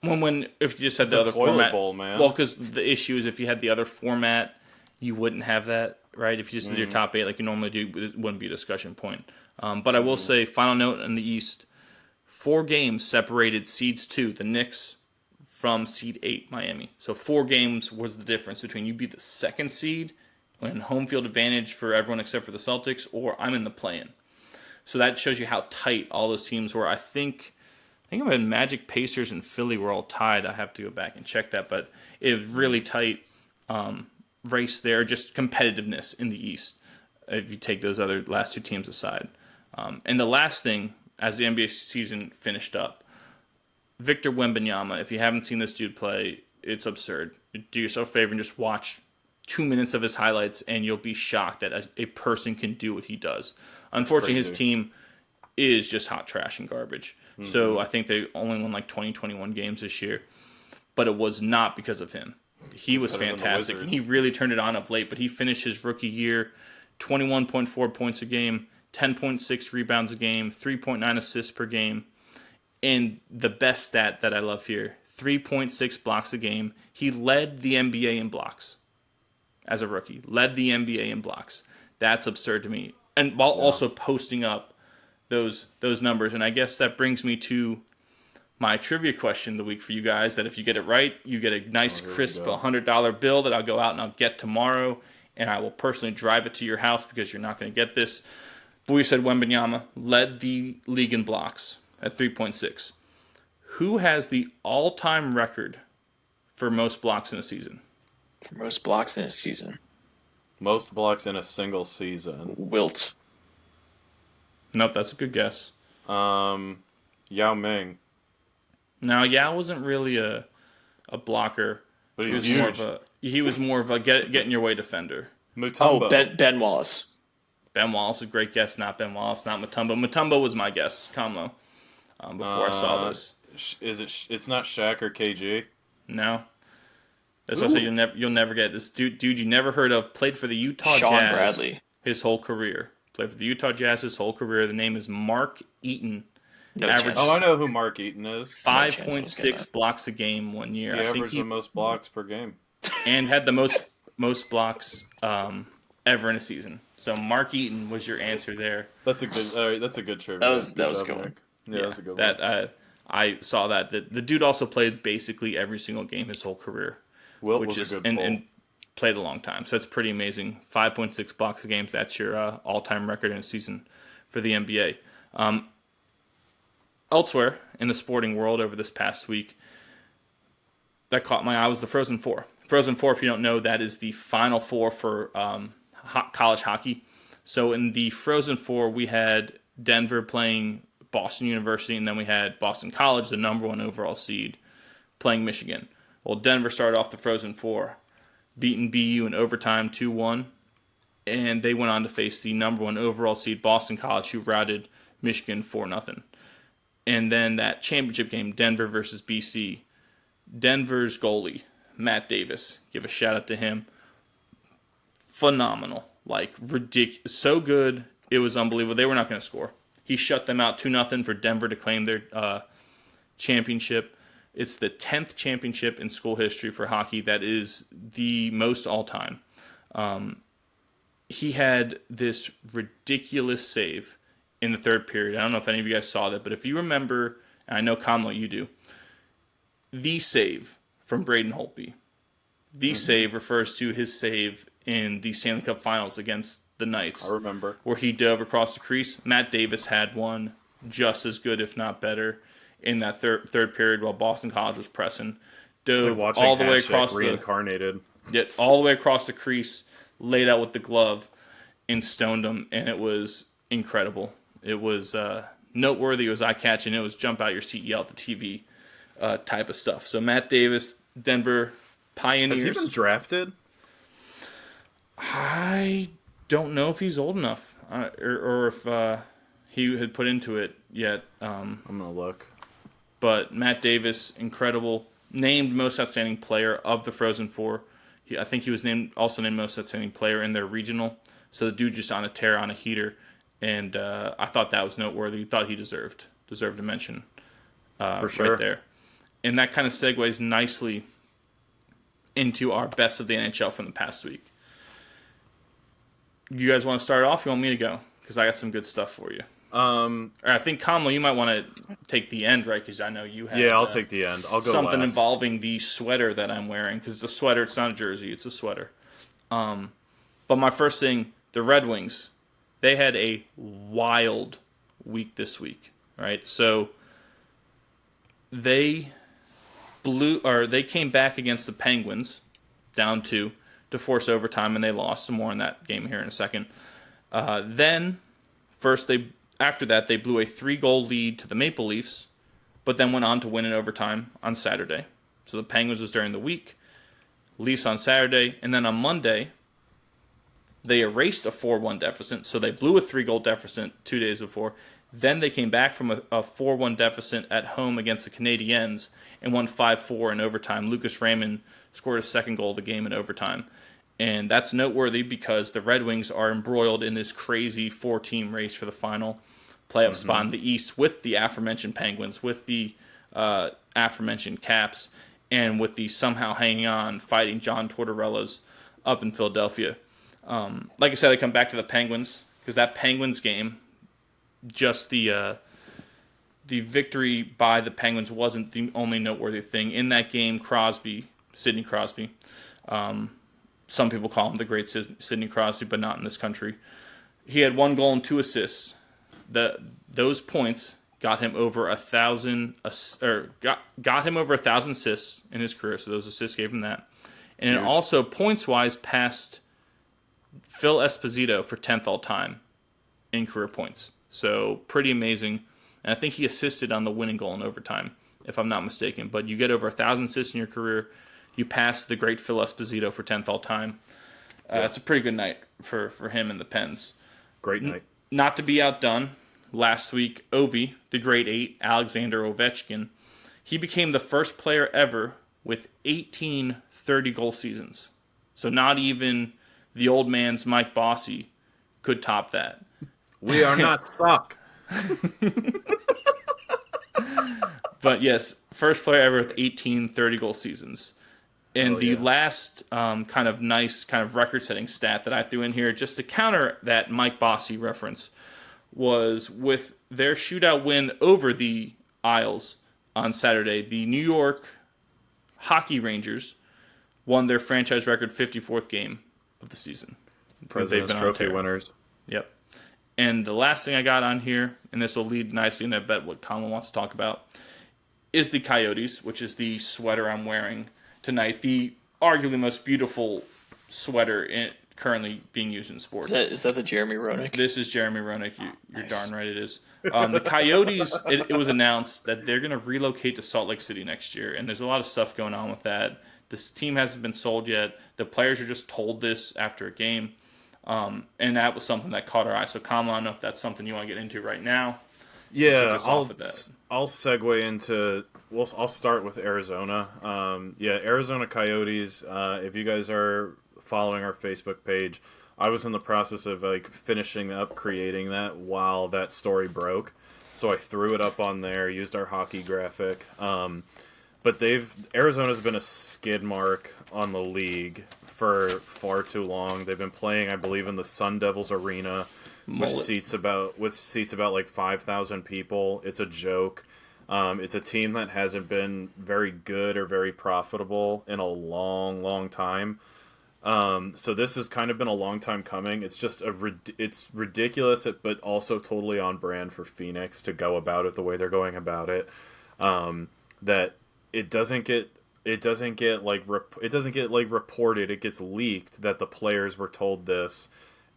[SPEAKER 1] If you just had the other format,
[SPEAKER 3] bowl, man.
[SPEAKER 1] Well, because the issue is if you had the other format, you wouldn't have that, right? If you just did your top 8 like you normally do, it wouldn't be a discussion point. But I will say, final note in the East, 4 games separated seeds 2, the Knicks, from seed 8, Miami. So 4 games was the difference between you be the 2nd seed and home field advantage for everyone except for the Celtics, or I'm in the play-in. So that shows you how tight all those teams were. I think about Magic, Pacers, and Philly were all tied. I have to go back and check that, but it was really tight race there, just competitiveness in the East, if you take those other last 2 teams aside. And the last thing, as the NBA season finished up, Victor Wembanyama, if you haven't seen this dude play, it's absurd. Do yourself a favor and just watch 2 minutes of his highlights, and you'll be shocked that a person can do what he does. Unfortunately, his team is just hot trash and garbage. Mm-hmm. So I think they only won like 21 games this year, but it was not because of him. He was fantastic, and he really turned it on of late, but he finished his rookie year 21.4 points a game, 10.6 rebounds a game, 3.9 assists per game, and the best stat that I love here, 3.6 blocks a game. He led the NBA in blocks as a rookie, led the NBA in blocks. That's absurd to me. And while also posting up those numbers. And I guess that brings me to my trivia question of the week for you guys, that if you get it right, you get a nice, crisp $100 bill that I'll go out and I'll get tomorrow, and I will personally drive it to your house because you're not going to get this. But we said Wembanyama led the league in blocks at 3.6. Who has the all-time record for most blocks in a season?
[SPEAKER 2] For most blocks in a season?
[SPEAKER 3] Most blocks in a single season.
[SPEAKER 2] Wilt.
[SPEAKER 1] Nope, that's a good guess.
[SPEAKER 3] Yao Ming.
[SPEAKER 1] Now, Yao wasn't really a blocker.
[SPEAKER 3] But he's huge.
[SPEAKER 1] He was more of a get in your way defender.
[SPEAKER 3] Mutombo.
[SPEAKER 2] Oh, Ben Wallace.
[SPEAKER 1] Ben Wallace is a great guess. Not Ben Wallace, not Mutombo. Mutombo was my guess, Kamlo, before I saw this.
[SPEAKER 3] It's not Shaq or KG?
[SPEAKER 1] No. That's why I say you'll never get this dude you never heard of. Played for the Utah
[SPEAKER 2] Sean
[SPEAKER 1] Jazz
[SPEAKER 2] Bradley.
[SPEAKER 1] His whole career. Played for the Utah Jazz his whole career. The name is Mark Eaton.
[SPEAKER 2] No chance.
[SPEAKER 3] I know who Mark Eaton is.
[SPEAKER 1] 5.6 blocks a game 1 year.
[SPEAKER 3] He averaged the most blocks per game.
[SPEAKER 1] And had the most blocks ever in a season. So Mark Eaton was your answer there.
[SPEAKER 3] That's a good trivia.
[SPEAKER 2] That was a good one.
[SPEAKER 3] Yeah, that was a good one.
[SPEAKER 1] I saw that. The dude also played basically every single game his whole career.
[SPEAKER 3] Wilt was a good pull.
[SPEAKER 1] And played a long time. So it's pretty amazing. 5.6 blocks a game. That's your all-time record in a season for the NBA. Elsewhere in the sporting world over this past week, that caught my eye was the Frozen Four. Frozen Four, if you don't know, that is the Final Four for college hockey. So in the Frozen Four, we had Denver playing Boston University, and then we had Boston College, the number 1 overall seed, playing Michigan. Well, Denver started off the Frozen Four, beating BU in overtime 2-1, and they went on to face the number 1 overall seed, Boston College, who routed Michigan 4-0. And then that championship game, Denver versus BC, Denver's goalie, Matt Davis, give a shout out to him. Phenomenal. Like, ridiculous. So good, it was unbelievable. They were not going to score. He shut them out 2-0 for Denver to claim their championship. It's the 10th championship in school history for hockey. That is the most all-time. He had this ridiculous save in the third period. I don't know if any of you guys saw that, but if you remember, and I know Kamala, you do, the save from Braden Holtby. The save refers to his save in the Stanley Cup Finals against the Knights.
[SPEAKER 3] I remember.
[SPEAKER 1] Where he dove across the crease. Matt Davis had one just as good, if not better, in that third period while Boston College was pressing. Dove
[SPEAKER 3] like
[SPEAKER 1] all the way across
[SPEAKER 3] reincarnated.
[SPEAKER 1] All the way across the crease, laid out with the glove, and stoned him, and it was incredible. It was noteworthy. It was eye-catching. It was jump out your seat, yell at the TV type of stuff. So Matt Davis, Denver Pioneers.
[SPEAKER 3] Has he been drafted?
[SPEAKER 1] I don't know if he's old enough or if he had put into it yet.
[SPEAKER 3] I'm going to look.
[SPEAKER 1] But Matt Davis, incredible. Named most outstanding player of the Frozen Four. I think he was also named most outstanding player in their regional. So the dude just on a tear, on a heater. And I thought that was noteworthy. Thought he deserved a mention
[SPEAKER 3] for sure.
[SPEAKER 1] Right there. And that kind of segues nicely into our best of the NHL from the past week. You guys want to start off? You want me to go? Because I got some good stuff for you. I think, Kamala, you might want to take the end, right? Because I know you have.
[SPEAKER 3] Yeah, I'll take the end. I'll go
[SPEAKER 1] something
[SPEAKER 3] last.
[SPEAKER 1] Involving the sweater that I'm wearing. Because it's a sweater. It's not a jersey. It's a sweater. But my first thing, the Red Wings, they had a wild week this week, right? So they came back against the Penguins, down 2, to force overtime, and they lost. Some more on that game here in a second. After that, they blew a 3-goal lead to the Maple Leafs, but then went on to win in overtime on Saturday. So the Penguins was during the week, Leafs on Saturday, and then on Monday, they erased a 4-1 deficit. So they blew a 3-goal deficit 2 days before. Then they came back from a 4-1 deficit at home against the Canadiens and won 5-4 in overtime. Lucas Raymond scored his second goal of the game in overtime. And that's noteworthy because the Red Wings are embroiled in this crazy 4-team race for the final playoff spot in the East with the aforementioned Penguins, with the aforementioned Caps, and with the somehow hanging on, fighting John Tortorella's up in Philadelphia. Like I said, I come back to the Penguins because that Penguins game, just the victory by the Penguins wasn't the only noteworthy thing. In that game, Sidney Crosby, some people call him the great Sidney Crosby, but not in this country. He had 1 goal and 2 assists. Those points got him over 1,000, got him over 1,000 assists in his career. So those assists gave him that, and it also points-wise passed Phil Esposito for 10th all time in career points. So pretty amazing. And I think he assisted on the winning goal in overtime, if I'm not mistaken. But you get over 1,000 assists in your career, you pass the great Phil Esposito for 10th all time. It's a pretty good night for him and the Pens.
[SPEAKER 3] Great night.
[SPEAKER 1] Not to be outdone, last week, Ovi, the grade 8, Alexander Ovechkin, he became the first player ever with 18 30-goal seasons. So not even the old man's Mike Bossy could top that.
[SPEAKER 3] We are not stuck.
[SPEAKER 1] But yes, first player ever with 18 30-goal seasons. And last kind of record-setting stat that I threw in here, just to counter that Mike Bossy reference, was with their shootout win over the Isles on Saturday, the New York Hockey Rangers won their franchise record 54th game of the season.
[SPEAKER 3] President's Trophy winners.
[SPEAKER 1] Yep. And the last thing I got on here, and this will lead nicely into I bet what Colin wants to talk about, is the Coyotes, which is the sweater I'm wearing tonight. The arguably most beautiful sweater currently being used in sports.
[SPEAKER 2] Is that the Jeremy Roenick?
[SPEAKER 1] This is Jeremy Roenick. You're darn right it is. The Coyotes, it was announced that they're going to relocate to Salt Lake City next year, and there's a lot of stuff going on with that. This team hasn't been sold yet. The players are just told this after a game, and that was something that caught our eye. So, Colin, I don't know if that's something you want to get into right now.
[SPEAKER 3] Yeah, I'll segue into. I'll start with Arizona. Arizona Coyotes. If you guys are following our Facebook page, I was in the process of finishing up creating that while that story broke, so I threw it up on there. Used our hockey graphic. But Arizona's been a skid mark on the league for far too long. They've been playing, I believe, in the Sun Devils Arena, with seats about 5,000 people. It's a joke. It's a team that hasn't been very good or very profitable in a long, long time. So this has kind of been a long time coming. It's just it's ridiculous, but also totally on brand for Phoenix to go about it the way they're going about it. That it doesn't get reported. It gets leaked that the players were told this,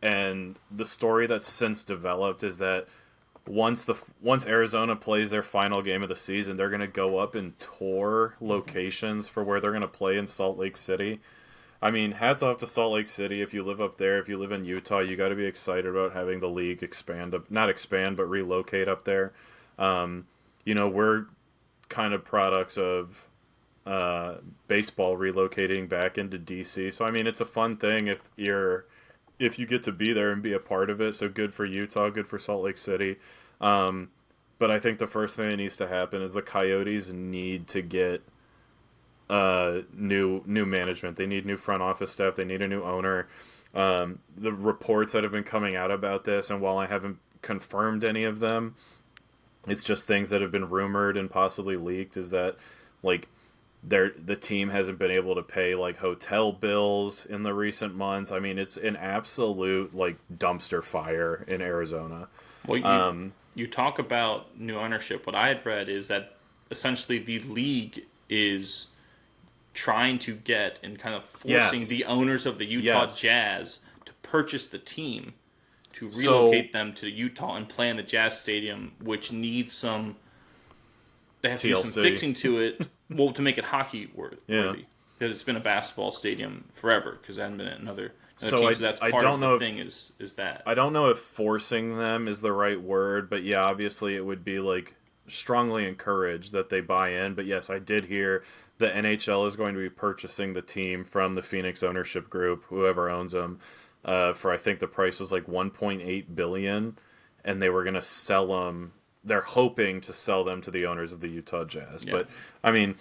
[SPEAKER 3] and the story that's since developed is that once Arizona plays their final game of the season, they're going to go up and tour locations for where they're going to play in Salt Lake City. I mean, hats off to Salt Lake City. If you live up there, if you live in Utah, you got to be excited about having the league but relocate up there. We're kind of products of baseball relocating back into DC. So I mean, it's a fun thing if you get to be there and be a part of it. So good for Utah, good for Salt Lake City. But I think the first thing that needs to happen is the Coyotes need to get new management. They need new front office staff. They need a new owner. The reports that have been coming out about this, and while I haven't confirmed any of them, it's just things that have been rumored and possibly leaked, is that the team hasn't been able to pay hotel bills in the recent months. I mean, it's an absolute dumpster fire in Arizona.
[SPEAKER 1] Well, you talk about new ownership. What I had read is that essentially the league is trying to get and kind of forcing the owners of the Utah Jazz to purchase the team to relocate them to Utah and play in the Jazz Stadium, which needs some. They have to do some fixing to it, to make it hockey worthy. Because it's been a basketball stadium forever. Because there hasn't been another
[SPEAKER 3] So
[SPEAKER 1] that's
[SPEAKER 3] I
[SPEAKER 1] part
[SPEAKER 3] don't
[SPEAKER 1] of
[SPEAKER 3] know
[SPEAKER 1] the
[SPEAKER 3] if
[SPEAKER 1] thing is that.
[SPEAKER 3] I don't know if forcing them is the right word, but yeah, obviously it would be like strongly encouraged that they buy in. But yes, I did hear the NHL is going to be purchasing the team from the Phoenix ownership group, whoever owns them, for I think the price was like 1.8 billion, and they were going to sell them. They're hoping to sell them to the owners of the Utah Jazz.
[SPEAKER 1] Yeah.
[SPEAKER 3] But I mean,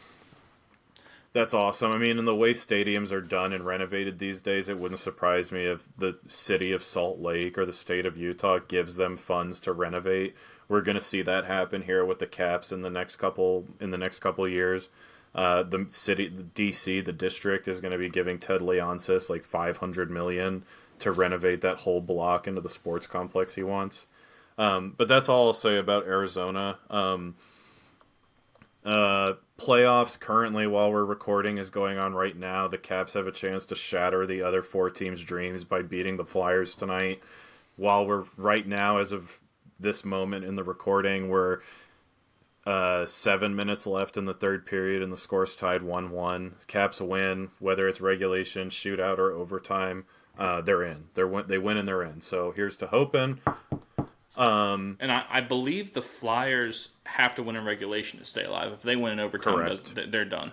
[SPEAKER 3] that's awesome. I mean, in the way stadiums are done and renovated these days, it wouldn't surprise me if the city of Salt Lake or the state of Utah gives them funds to renovate. We're going to see that happen here with the Caps in the next couple years. The city, the DC, the district is going to be giving Ted Leonsis like $500 million to renovate that whole block into the sports complex he wants. But that's all I'll say about Arizona. Playoffs currently, while we're recording, is going on right now. The Caps have a chance to shatter the other four teams' dreams by beating the Flyers tonight. While we're right now, as of this moment in the recording, we're 7 minutes left in the third period, and the score's tied 1-1. Caps win, whether it's regulation, shootout, or overtime. They're in. They win and they're in. So here's to hoping.
[SPEAKER 1] And I believe the Flyers have to win in regulation to stay alive. If they win in overtime, they're done.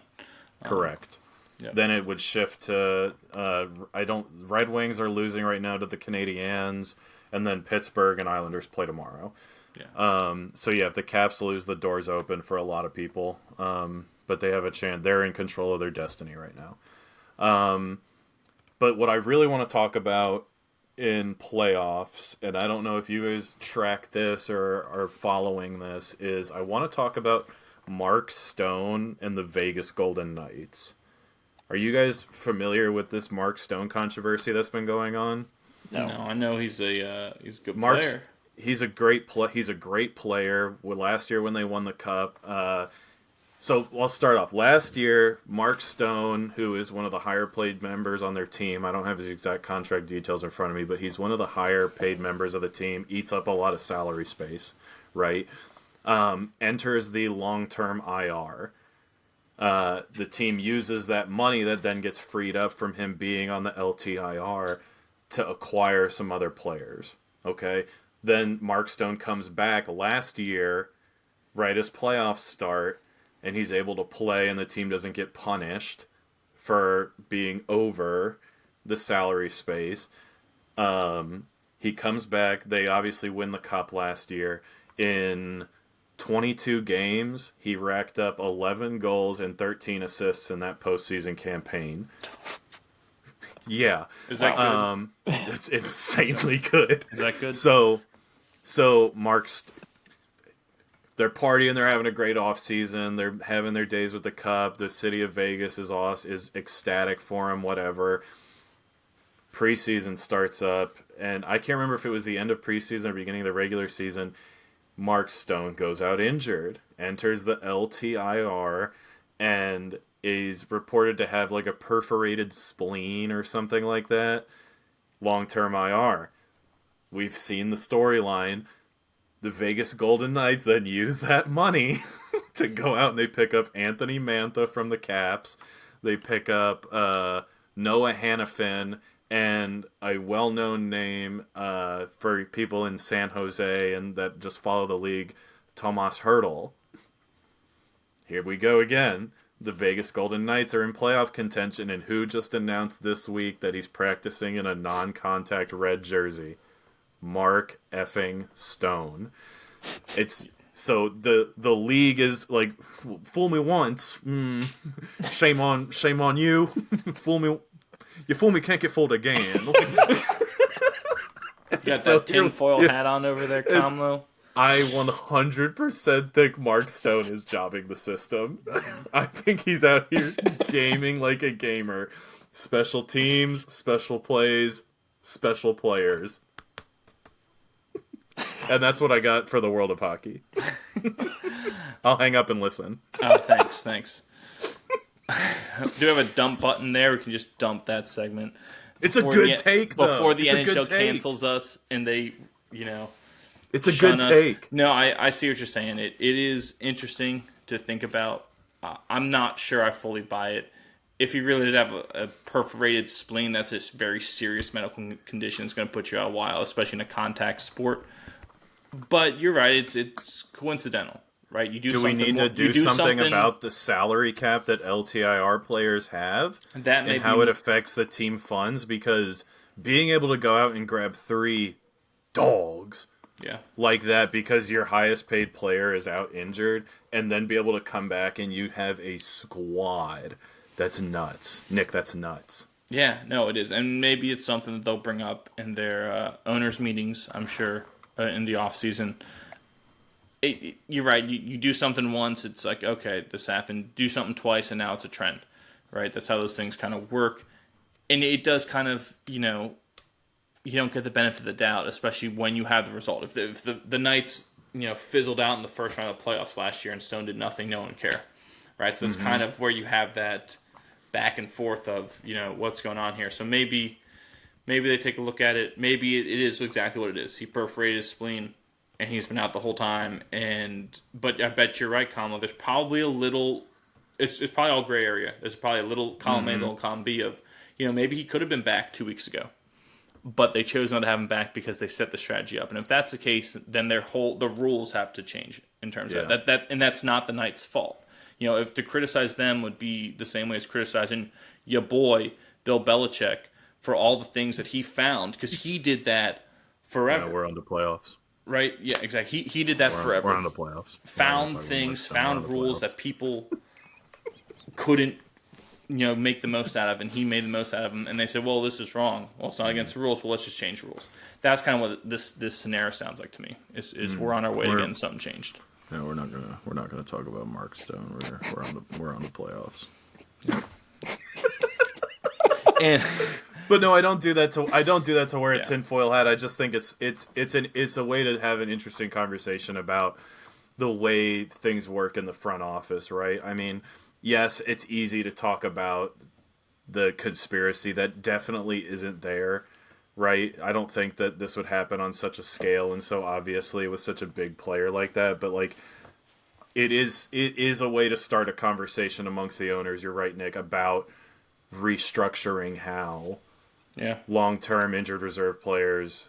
[SPEAKER 3] Correct.
[SPEAKER 1] Yep.
[SPEAKER 3] Then it would shift to Red Wings are losing right now to the Canadiens, and then Pittsburgh and Islanders play tomorrow.
[SPEAKER 1] Yeah.
[SPEAKER 3] So yeah, if the Caps lose, the door's open for a lot of people. But they have a chance. They're in control of their destiny right now. But what I really want to talk about in playoffs, and I don't know if you guys track this or are following this, is I want to talk about Mark Stone and the Vegas Golden Knights. Are you guys familiar with this Mark Stone controversy that's been going on?
[SPEAKER 2] No,
[SPEAKER 1] I know he's a good player.
[SPEAKER 3] He's a great player. Last year when they won the cup, so I'll start off. Last year, Mark Stone, who is one of the higher paid members on their team, I don't have his exact contract details in front of me, but he's one of the higher paid members of the team, eats up a lot of salary space, right? Enters the long-term IR. The team uses that money that then gets freed up from him being on the LTIR to acquire some other players, okay? Then Mark Stone comes back last year, right as playoffs start, and he's able to play and the team doesn't get punished for being over the salary space. He comes back. They obviously win the cup last year. In 22 games, he racked up 11 goals and 13 assists in that postseason campaign. Yeah.
[SPEAKER 1] Is that good?
[SPEAKER 3] It's insanely good.
[SPEAKER 1] Is that good?
[SPEAKER 3] So they're partying, they're having a great off season, they're having their days with the cup. The city of Vegas is ecstatic for him, whatever. Preseason starts up, and I can't remember if it was the end of preseason or beginning of the regular season. Mark Stone goes out injured, enters the LTIR, and is reported to have like a perforated spleen or something like that. Long-term IR. We've seen the storyline. The Vegas Golden Knights then use that money to go out and they pick up Anthony Mantha from the Caps. They pick up Noah Hannafin and a well-known name for people in San Jose and that just follow the league, Tomas Hertl. Here we go again. The Vegas Golden Knights are in playoff contention, and who just announced this week that he's practicing in a non-contact red jersey? Mark effing Stone. It's so the league is like, fool me once, shame on you. You fool me, can't get fooled again.
[SPEAKER 1] You got that tinfoil hat on over there, Comlo.
[SPEAKER 3] I 100% think Mark Stone is jobbing the system. I think he's out here gaming like a gamer. Special teams, special plays, special players. And that's what I got for the world of hockey. I'll hang up and listen.
[SPEAKER 1] Oh, thanks. Do we have a dump button there? We can just dump that segment.
[SPEAKER 3] It's a good take, though.
[SPEAKER 1] Before the NHL cancels us and they,
[SPEAKER 3] it's a good take.
[SPEAKER 1] No, I see what you're saying. It is interesting to think about. I'm not sure I fully buy it. if you really did have a perforated spleen, that's a very serious medical condition. It's going to put you out a while, especially in a contact sport. But you're right; it's coincidental, right? You
[SPEAKER 3] do we need to do something about the salary cap that LTIR players have, and how it affects the team funds? Because being able to go out and grab 3 dogs, like that, because your highest paid player is out injured, and then be able to come back and you have a squad. That's nuts. Nick, that's nuts.
[SPEAKER 1] Yeah, no, it is. And maybe it's something that they'll bring up in their owners' meetings, I'm sure, in the offseason. You're right. You do something once, it's like, okay, this happened. Do something twice, and now it's a trend, right? That's how those things kind of work. And it does kind of, you don't get the benefit of the doubt, especially when you have the result. If the Knights, fizzled out in the first round of the playoffs last year and Stone did nothing, no one would care, right? So it's kind of where you have that back and forth of, what's going on here. So maybe they take a look at it. Maybe it is exactly what it is. He perforated his spleen, and he's been out the whole time. But I bet you're right, Kamala. There's probably a little. It's probably all gray area. There's probably a little column A, little column B of, maybe he could have been back 2 weeks ago, but they chose not to have him back because they set the strategy up. And if that's the case, then the rules have to change in terms of that. And that's not the Knights' fault. If to criticize them would be the same way as criticizing your boy Bill Belichick for all the things that he found, because he did that forever.
[SPEAKER 3] Yeah, we're on the playoffs.
[SPEAKER 1] Right? Yeah, exactly. He did that forever.
[SPEAKER 3] We're on the playoffs.
[SPEAKER 1] Found things, found rules that people couldn't, make the most out of, and he made the most out of them. And they said, well, this is wrong. Well, it's not against the rules. Well, let's just change the rules. That's kind of what this scenario sounds like to me. Is we're on our way to getting something changed.
[SPEAKER 3] No, we're not gonna talk about Mark Stone. We're on the playoffs.
[SPEAKER 1] Yeah.
[SPEAKER 3] But no, I don't do that to wear a tinfoil hat. I just think it's a way to have an interesting conversation about the way things work in the front office, right? I mean, yes, it's easy to talk about the conspiracy that definitely isn't there, right? I don't think that this would happen on such a scale and so obviously with such a big player like that, but like it is a way to start a conversation amongst the owners, you're right, Nick, about restructuring how long-term injured reserve players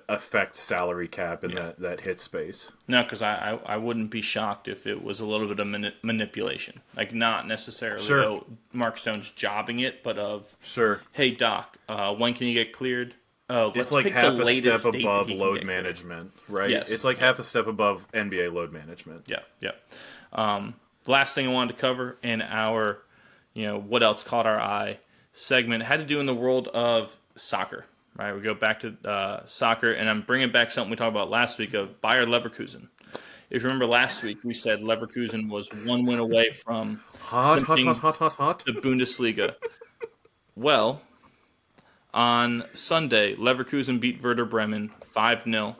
[SPEAKER 3] affect salary cap in that hit space.
[SPEAKER 1] No, because I wouldn't be shocked if it was a little bit of manipulation. Like, not necessarily Mark Stone's jobbing it, but of, hey, Doc, when can you get cleared?
[SPEAKER 3] It's like half a step above load management, right?
[SPEAKER 1] Yes.
[SPEAKER 3] It's like half a step above NBA load management.
[SPEAKER 1] Yeah. The last thing I wanted to cover in our, what else caught our eye segment had to do in the world of soccer. Right, we go back to soccer, and I'm bringing back something we talked about last week of Bayer Leverkusen. If you remember last week, we said Leverkusen was 1 win away from
[SPEAKER 3] hot
[SPEAKER 1] the Bundesliga. Well, on Sunday, Leverkusen beat Werder Bremen 5-0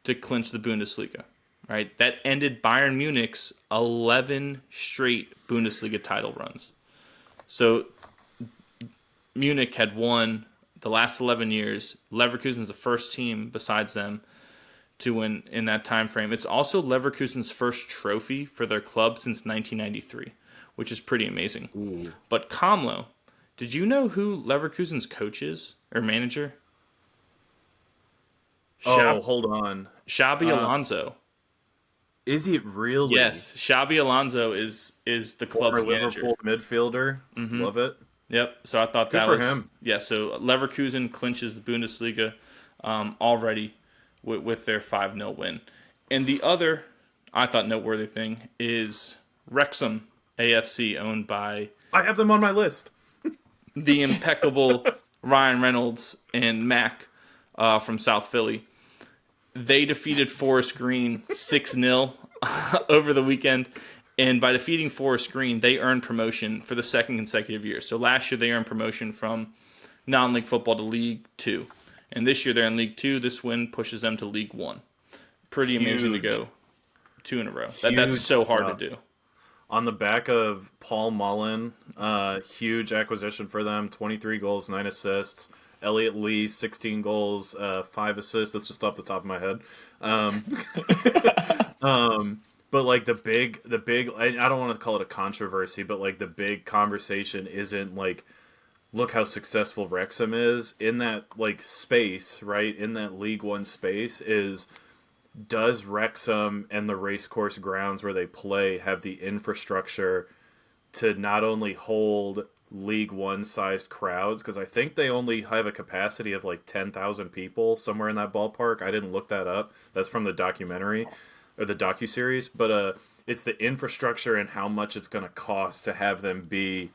[SPEAKER 1] to clinch the Bundesliga. Right, that ended Bayern Munich's 11 straight Bundesliga title runs. So Munich had won the last 11 years. Leverkusen's the first team besides them to win in that time frame. It's also Leverkusen's first trophy for their club since 1993, which is pretty amazing.
[SPEAKER 3] Ooh.
[SPEAKER 1] But Kamlo, did you know who Leverkusen's coach is or manager?
[SPEAKER 3] Hold on.
[SPEAKER 1] Xabi Alonso.
[SPEAKER 3] Is it really?
[SPEAKER 1] Yes, Xabi Alonso is the club's manager.
[SPEAKER 3] Liverpool midfielder. Mm-hmm. Love it.
[SPEAKER 1] Yep. So I thought
[SPEAKER 3] Good
[SPEAKER 1] that
[SPEAKER 3] for
[SPEAKER 1] was
[SPEAKER 3] him.
[SPEAKER 1] Yeah. So Leverkusen clinches the Bundesliga already with their 5-0 win. And the other, I thought, noteworthy thing is Wrexham AFC, owned by
[SPEAKER 3] I have them on my list.
[SPEAKER 1] the impeccable Ryan Reynolds and Mac from South Philly. They defeated Forest Green 6-0 over the weekend. And by defeating Forest Green, they earned promotion for the second consecutive year. So last year they earned promotion from non-league football to League 2. And this year they're in League 2. This win pushes them to League 1. Pretty amazing to go 2 in a row. That's so hard to do.
[SPEAKER 3] On the back of Paul Mullen, huge acquisition for them. 23 goals, 9 assists. Elliot Lee, 16 goals, 5 assists. That's just off the top of my head. But like the big, I don't want to call it a controversy, but like the big conversation isn't like, look how successful Wrexham is in that like space, right? In that League One space is, does Wrexham and the racecourse grounds where they play have the infrastructure to not only hold League One sized crowds? Because I think they only have a capacity of like 10,000 people, somewhere in that ballpark. I didn't look that up. That's from the documentary or the docuseries. But it's the infrastructure and how much it's going to cost to have them be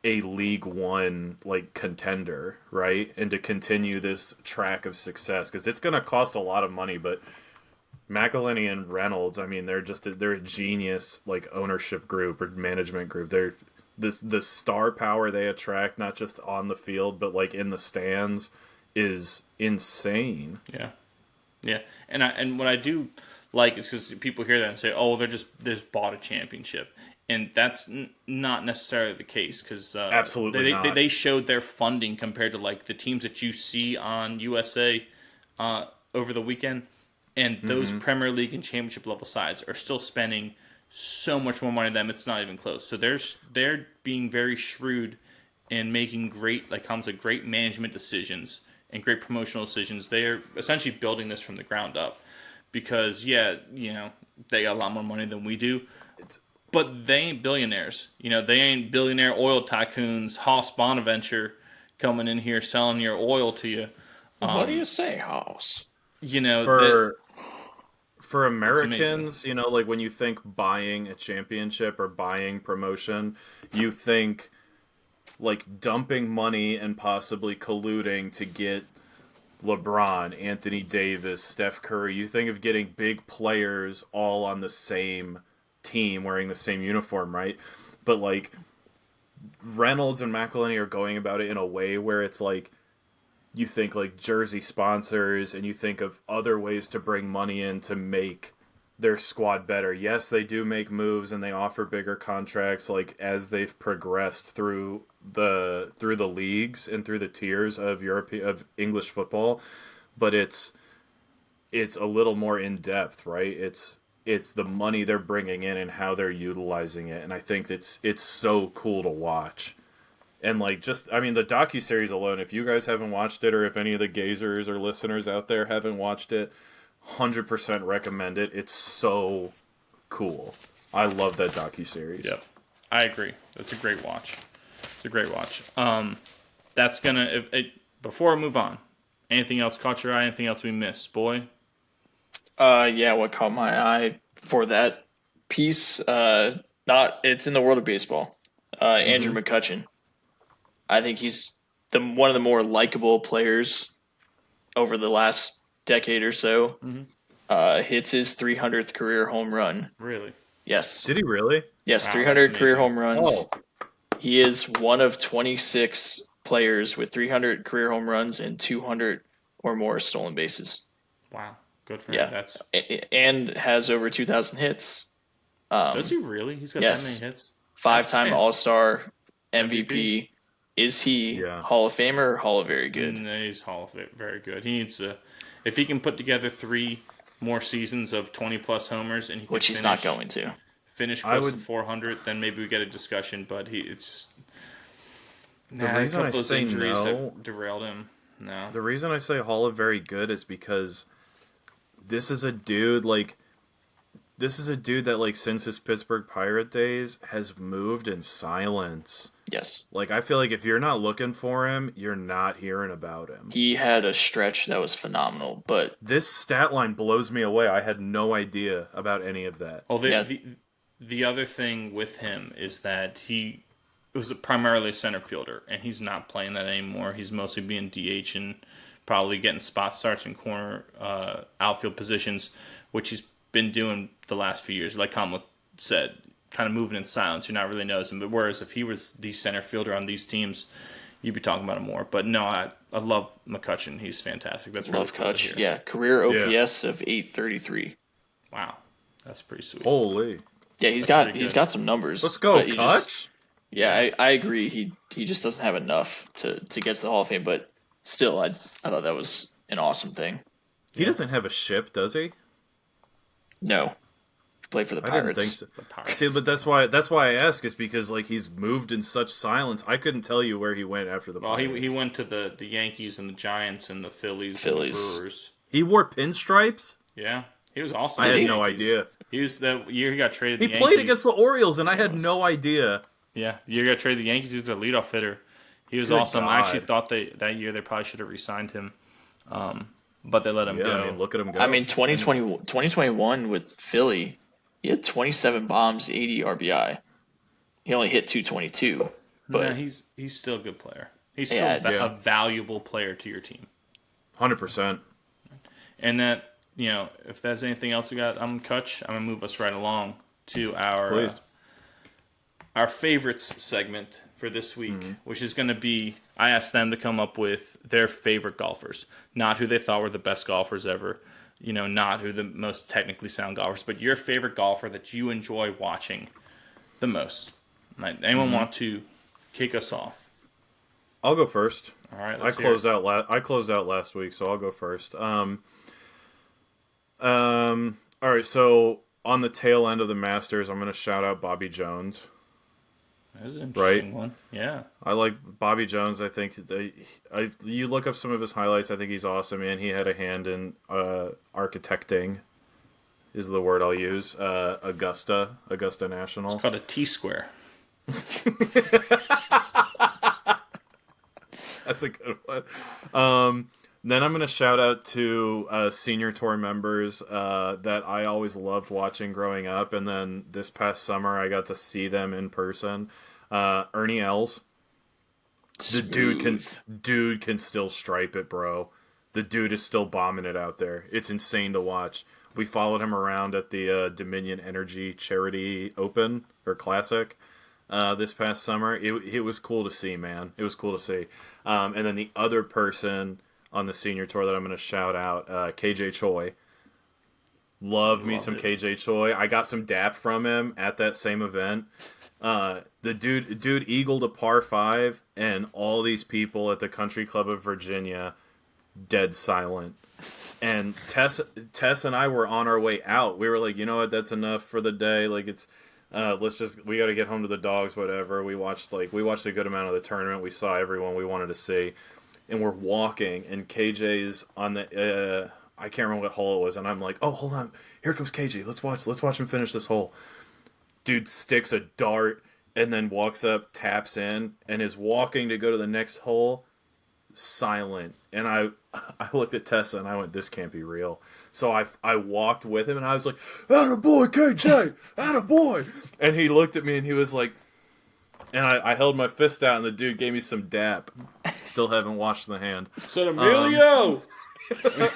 [SPEAKER 3] a League One like contender, right? And to continue this track of success, because it's going to cost a lot of money. But McElhenney and Reynolds, I mean, they're a genius like ownership group or management group. They're the star power they attract, not just on the field but like in the stands, is insane.
[SPEAKER 1] Yeah, and what I do like is because people hear that and say, "Oh, they just bought a championship," and that's not necessarily the case, because
[SPEAKER 3] absolutely not.
[SPEAKER 1] They showed their funding compared to like the teams that you see on USA over the weekend. And those Premier League and Championship level sides are still spending so much more money than them. It's not even close. So they're being very shrewd and making great, like Tom said, great management decisions and great promotional decisions. They're essentially building this from the ground up because, yeah, you know, they got a lot more money than we do. But they ain't billionaires. You know, they ain't billionaire oil tycoons, Haas Bonaventure coming in here selling your oil to you.
[SPEAKER 2] What do you say, Haas?
[SPEAKER 1] You know,
[SPEAKER 3] for Americans, you know, like when you think buying a championship or buying promotion, you think like dumping money and possibly colluding to get LeBron, Anthony Davis, Steph Curry. You think of getting big players all on the same team wearing the same uniform, right? But like Reynolds and McElhenney are going about it in a way where it's like, you think like jersey sponsors and you think of other ways to bring money in to make their squad better. Yes, they do make moves and they offer bigger contracts like as they've progressed through the leagues and through the tiers of of English football, but it's a little more in depth, right? It's the money they're bringing in and how they're utilizing it, and I think it's so cool to watch. And like, just, I mean, the docuseries alone, if you guys haven't watched it, or if any of the gazers or listeners out there haven't watched it, 100% recommend it. It's so cool. I love that docuseries.
[SPEAKER 1] Yep, I agree. That's a great watch. It's a great watch. That's gonna. Before I move on, anything else caught your eye? Anything else we missed, boy?
[SPEAKER 2] Yeah, what caught my eye for that piece? It's in the world of baseball. Andrew McCutchen. I think he's one of the more likable players over the last decade or so. Hits his 300th career home run.
[SPEAKER 1] Really?
[SPEAKER 2] Yes.
[SPEAKER 3] Did he really?
[SPEAKER 2] Yes,
[SPEAKER 1] Wow,
[SPEAKER 2] 300 career home runs.
[SPEAKER 3] Oh.
[SPEAKER 2] He is one of 26 players with 300 career home runs and 200 or more stolen bases.
[SPEAKER 1] Wow, good for
[SPEAKER 2] Yeah.
[SPEAKER 1] him. That's
[SPEAKER 2] and has over 2,000 hits.
[SPEAKER 1] Does he really? He's got that many hits.
[SPEAKER 2] 5-time
[SPEAKER 1] That's
[SPEAKER 2] All-Star, MVP. Is he Hall of Famer or Hall of Very Good?
[SPEAKER 1] No, he's Hall of Very Good. He needs to, if he can put together 3 more seasons of 20-plus homers, and
[SPEAKER 2] which he's not going to
[SPEAKER 1] finish close to 400, then maybe we get a discussion. But it's just
[SPEAKER 3] the reason I say
[SPEAKER 1] injuries
[SPEAKER 3] no
[SPEAKER 1] have derailed him. No,
[SPEAKER 3] the reason I say Hall of Very Good is because this is a dude that like since his Pittsburgh Pirate days has moved in silence.
[SPEAKER 2] Yes.
[SPEAKER 3] Like, I feel like if you're not looking for him, you're not hearing about him.
[SPEAKER 2] He had a stretch that was phenomenal, but
[SPEAKER 3] this stat line blows me away. I had no idea about any of that.
[SPEAKER 1] Well, the other thing with him is that he was primarily a center fielder, and he's not playing that anymore. He's mostly being DH and probably getting spot starts in corner outfield positions, which he's been doing the last few years. Like Kamala said, kind of moving in silence. You're not really noticing. But whereas if he was the center fielder on these teams, you'd be talking about him more. But no, I love McCutchen. He's fantastic. That's really cool to hear.
[SPEAKER 2] Yeah, career OPS of 833.
[SPEAKER 1] Wow, that's pretty sweet.
[SPEAKER 3] Holy.
[SPEAKER 2] Yeah, he's got some numbers.
[SPEAKER 3] Let's go, Kutch.
[SPEAKER 2] I agree. He just doesn't have enough to get to the Hall of Fame. But still, I thought that was an awesome thing.
[SPEAKER 3] He doesn't have a ship, does he?
[SPEAKER 2] No. Play for the
[SPEAKER 3] I
[SPEAKER 2] Pirates.
[SPEAKER 3] didn't think so.
[SPEAKER 1] The Pirates.
[SPEAKER 3] See, but that's why I ask is because like he's moved in such silence. I couldn't tell you where he went after the
[SPEAKER 1] Well,
[SPEAKER 3] Pirates.
[SPEAKER 1] he went to the Yankees and the Giants and the Phillies. And the
[SPEAKER 2] Phillies.
[SPEAKER 1] Brewers.
[SPEAKER 3] He wore pinstripes?
[SPEAKER 1] Yeah, he was awesome.
[SPEAKER 3] I
[SPEAKER 1] with
[SPEAKER 3] had
[SPEAKER 1] the
[SPEAKER 3] no
[SPEAKER 1] Yankees.
[SPEAKER 3] idea.
[SPEAKER 1] He was the year he got traded.
[SPEAKER 3] He
[SPEAKER 1] The
[SPEAKER 3] played
[SPEAKER 1] Yankees.
[SPEAKER 3] against the Orioles, and I had no idea.
[SPEAKER 1] Yeah, the year he got traded. The Yankees. He was their leadoff hitter. He was
[SPEAKER 3] Good
[SPEAKER 1] awesome. I actually
[SPEAKER 3] God.
[SPEAKER 1] thought that year they probably should have re-signed him, but they let him go.
[SPEAKER 3] I mean, look at him go.
[SPEAKER 2] I mean, 2021 with Philly, he had 27 bombs, 80 RBI. He only hit 222. But
[SPEAKER 1] yeah, he's still a good player. He's still
[SPEAKER 2] Yeah,
[SPEAKER 1] a valuable player to your team.
[SPEAKER 3] 100%.
[SPEAKER 1] And that, if there's anything else we got on Kutch, I'm gonna move us right along to our favorites segment for this week, which is going to be, I asked them to come up with their favorite golfers, not who they thought were the best golfers ever, not who the most technically sound golfers, but your favorite golfer that you enjoy watching the most. Anyone want to kick us off?
[SPEAKER 3] I'll go first.
[SPEAKER 1] All right,
[SPEAKER 3] I closed out last week, so I'll go first. All right, so on the tail end of the Masters, I'm going to shout out Bobby Jones.
[SPEAKER 1] That was an interesting one. Yeah.
[SPEAKER 3] I like Bobby Jones. I think you look up some of his highlights. I think he's awesome, and he had a hand in architecting, is the word I'll use. Augusta National.
[SPEAKER 1] It's called a T-square.
[SPEAKER 3] That's a good one. Then I'm going to shout out to senior tour members that I always loved watching growing up, and then this past summer I got to see them in person. Ernie Els, the dude can still stripe it, bro. The dude is still bombing it out there. It's insane to watch. We followed him around at the Dominion Energy Charity Open or Classic this past summer. It was cool to see, man. It was cool to see. And then the other person on the senior tour that I'm going to shout out, KJ Choi. Love me some KJ Choi. I got some dap from him at that same event. The dude eagled a par 5, and all these people at the Country Club of Virginia dead silent. And Tess and I were on our way out. We were like, you know what, that's enough for the day. Like it's we got to get home to the dogs, whatever. We watched a good amount of the tournament. We saw everyone we wanted to see. And we're walking, and KJ's on the I can't remember what hole it was, and I'm like, oh, hold on, here comes KJ. Let's watch him finish this hole. Dude sticks a dart and then walks up, taps in, and is walking to go to the next hole, silent. And I looked at Tessa and I went, this can't be real. So I walked with him, and I was like, attaboy, KJ, attaboy. And he looked at me and he was like, and I held my fist out, and the dude gave me some dap. Still haven't washed the hand.
[SPEAKER 1] Said Emilio!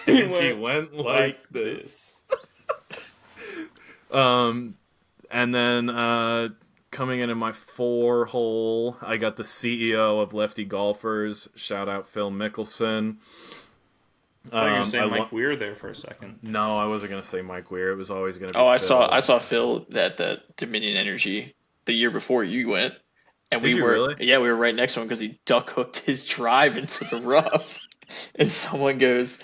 [SPEAKER 3] He went like this. And then coming in my 4 hole, I got the CEO of Lefty Golfers. Shout out Phil Mickelson.
[SPEAKER 1] I thought you were going to say Mike Weir there for a second.
[SPEAKER 3] No, I wasn't going to say Mike Weir. It was always going to be
[SPEAKER 2] Phil.
[SPEAKER 3] I
[SPEAKER 2] saw Phil at the Dominion Energy the year before you went. And
[SPEAKER 3] we were
[SPEAKER 2] right next to him because he duck hooked his drive into the rough, and someone goes,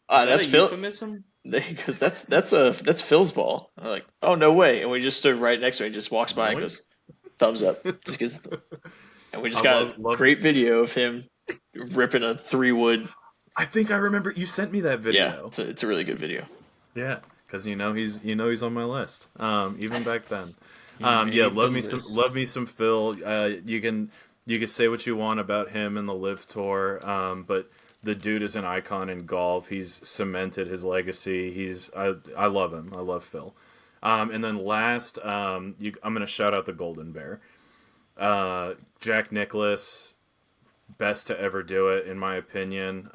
[SPEAKER 2] "That's Phil."
[SPEAKER 1] Euphemism?
[SPEAKER 2] Because that's Phil's ball. I'm like, oh no way! And we just stood right next to him. He just walks by and goes, thumbs up. Just gives, and we just got a great video of him ripping a 3-wood.
[SPEAKER 3] I think I remember you sent me that video.
[SPEAKER 2] Yeah, it's a really good video.
[SPEAKER 3] Yeah, because he's on my list. Even back then. Love me some Phil. You can say what you want about him in the Live Tour, but the dude is an icon in golf. He's cemented his legacy. I love him. I love Phil. And then last, I'm gonna shout out the Golden Bear, Jack Nicklaus, best to ever do it in my opinion.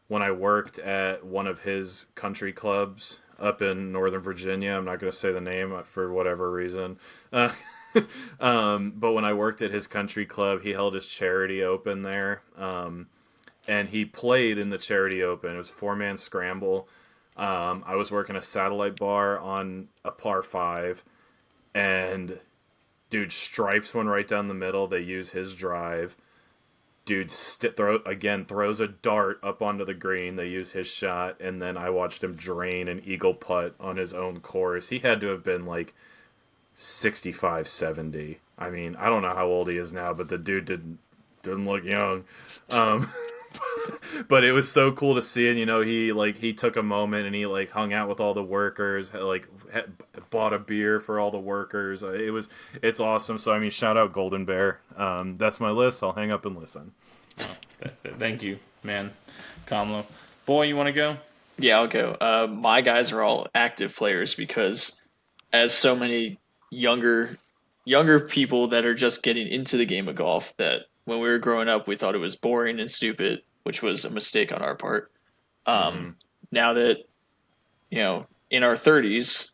[SPEAKER 3] When I worked at one of his country clubs up in Northern Virginia. I'm not going to say the name for whatever reason. But when I worked at his country club, he held his charity open there. And he played in the charity open. It was a 4-man scramble. I was working a satellite bar on a par 5. And, dude, stripes one right down the middle. They use his drive. dude throws a dart up onto the green. They use his shot, and then I watched him drain an eagle putt on his own course. He had to have been like 65, 70. I mean, I don't know how old he is now, but the dude didn't look young. But it was so cool to see it. He took a moment and he hung out with all the workers, bought a beer for all the workers. It's awesome. So I mean, shout out Golden Bear. That's my list. I'll hang up and listen.
[SPEAKER 1] Thank you, man. Kamlo. Boy, you want to go?
[SPEAKER 2] Yeah, I'll go. My guys are all active players because as so many younger people that are just getting into the game of golf, that when we were growing up we thought it was boring and stupid, which was a mistake on our part. Now that in our 30s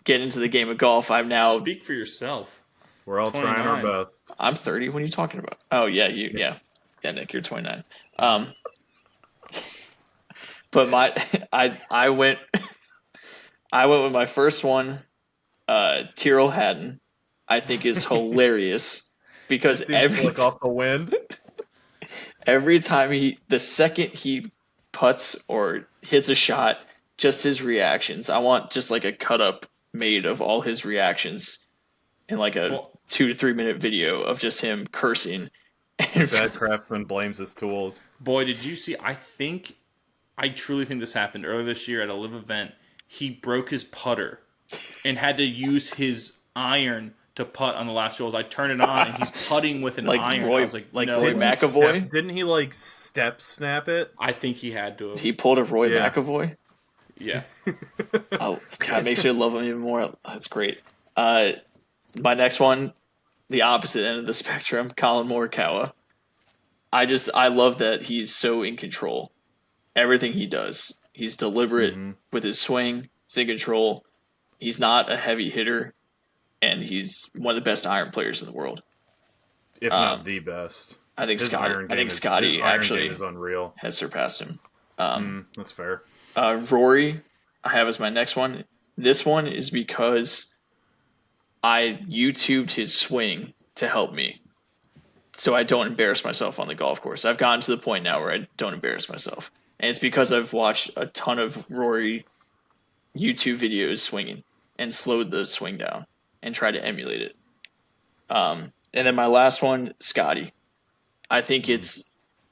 [SPEAKER 2] get into the game of golf, I'm now
[SPEAKER 1] Speak for yourself.
[SPEAKER 3] We're all 29. Trying our best.
[SPEAKER 2] I'm 30. What are you talking about? Oh yeah, yeah, Nick, you're 29. But I went with my first one, Tyrrell Hatton. I think is hilarious because
[SPEAKER 3] off the wind.
[SPEAKER 2] Every time the second he putts or hits a shot, just his reactions. I want just like a cut up made of all his reactions in like a 2 to 3 minute video of just him cursing.
[SPEAKER 3] And bad craftsman blames his tools.
[SPEAKER 1] Boy, did you see? I truly think this happened earlier this year at a live event. He broke his putter and had to use his iron to putt on the last holes. I turned it on and he's putting with an iron. I was like no,
[SPEAKER 2] Roy McAvoy.
[SPEAKER 3] Didn't he step snap it?
[SPEAKER 1] I think he had to have.
[SPEAKER 2] He pulled a Roy McAvoy.
[SPEAKER 1] Yeah.
[SPEAKER 2] Oh, God, makes me love him even more. That's great. My next one, the opposite end of the spectrum, Colin Morikawa. I love that he's so in control. Everything he does, he's deliberate with his swing. He's in control. He's not a heavy hitter, and he's one of the best iron players in the world,
[SPEAKER 3] if not the best.
[SPEAKER 2] I think Scottie actually
[SPEAKER 3] is unreal.
[SPEAKER 2] Has surpassed him.
[SPEAKER 3] That's fair.
[SPEAKER 2] Rory, I have as my next one. This one is because I YouTubed his swing to help me, so I don't embarrass myself on the golf course. I've gotten to the point now where I don't embarrass myself. And it's because I've watched a ton of Rory YouTube videos swinging and slowed the swing down and tried to emulate it. And then my last one, Scottie. I think he's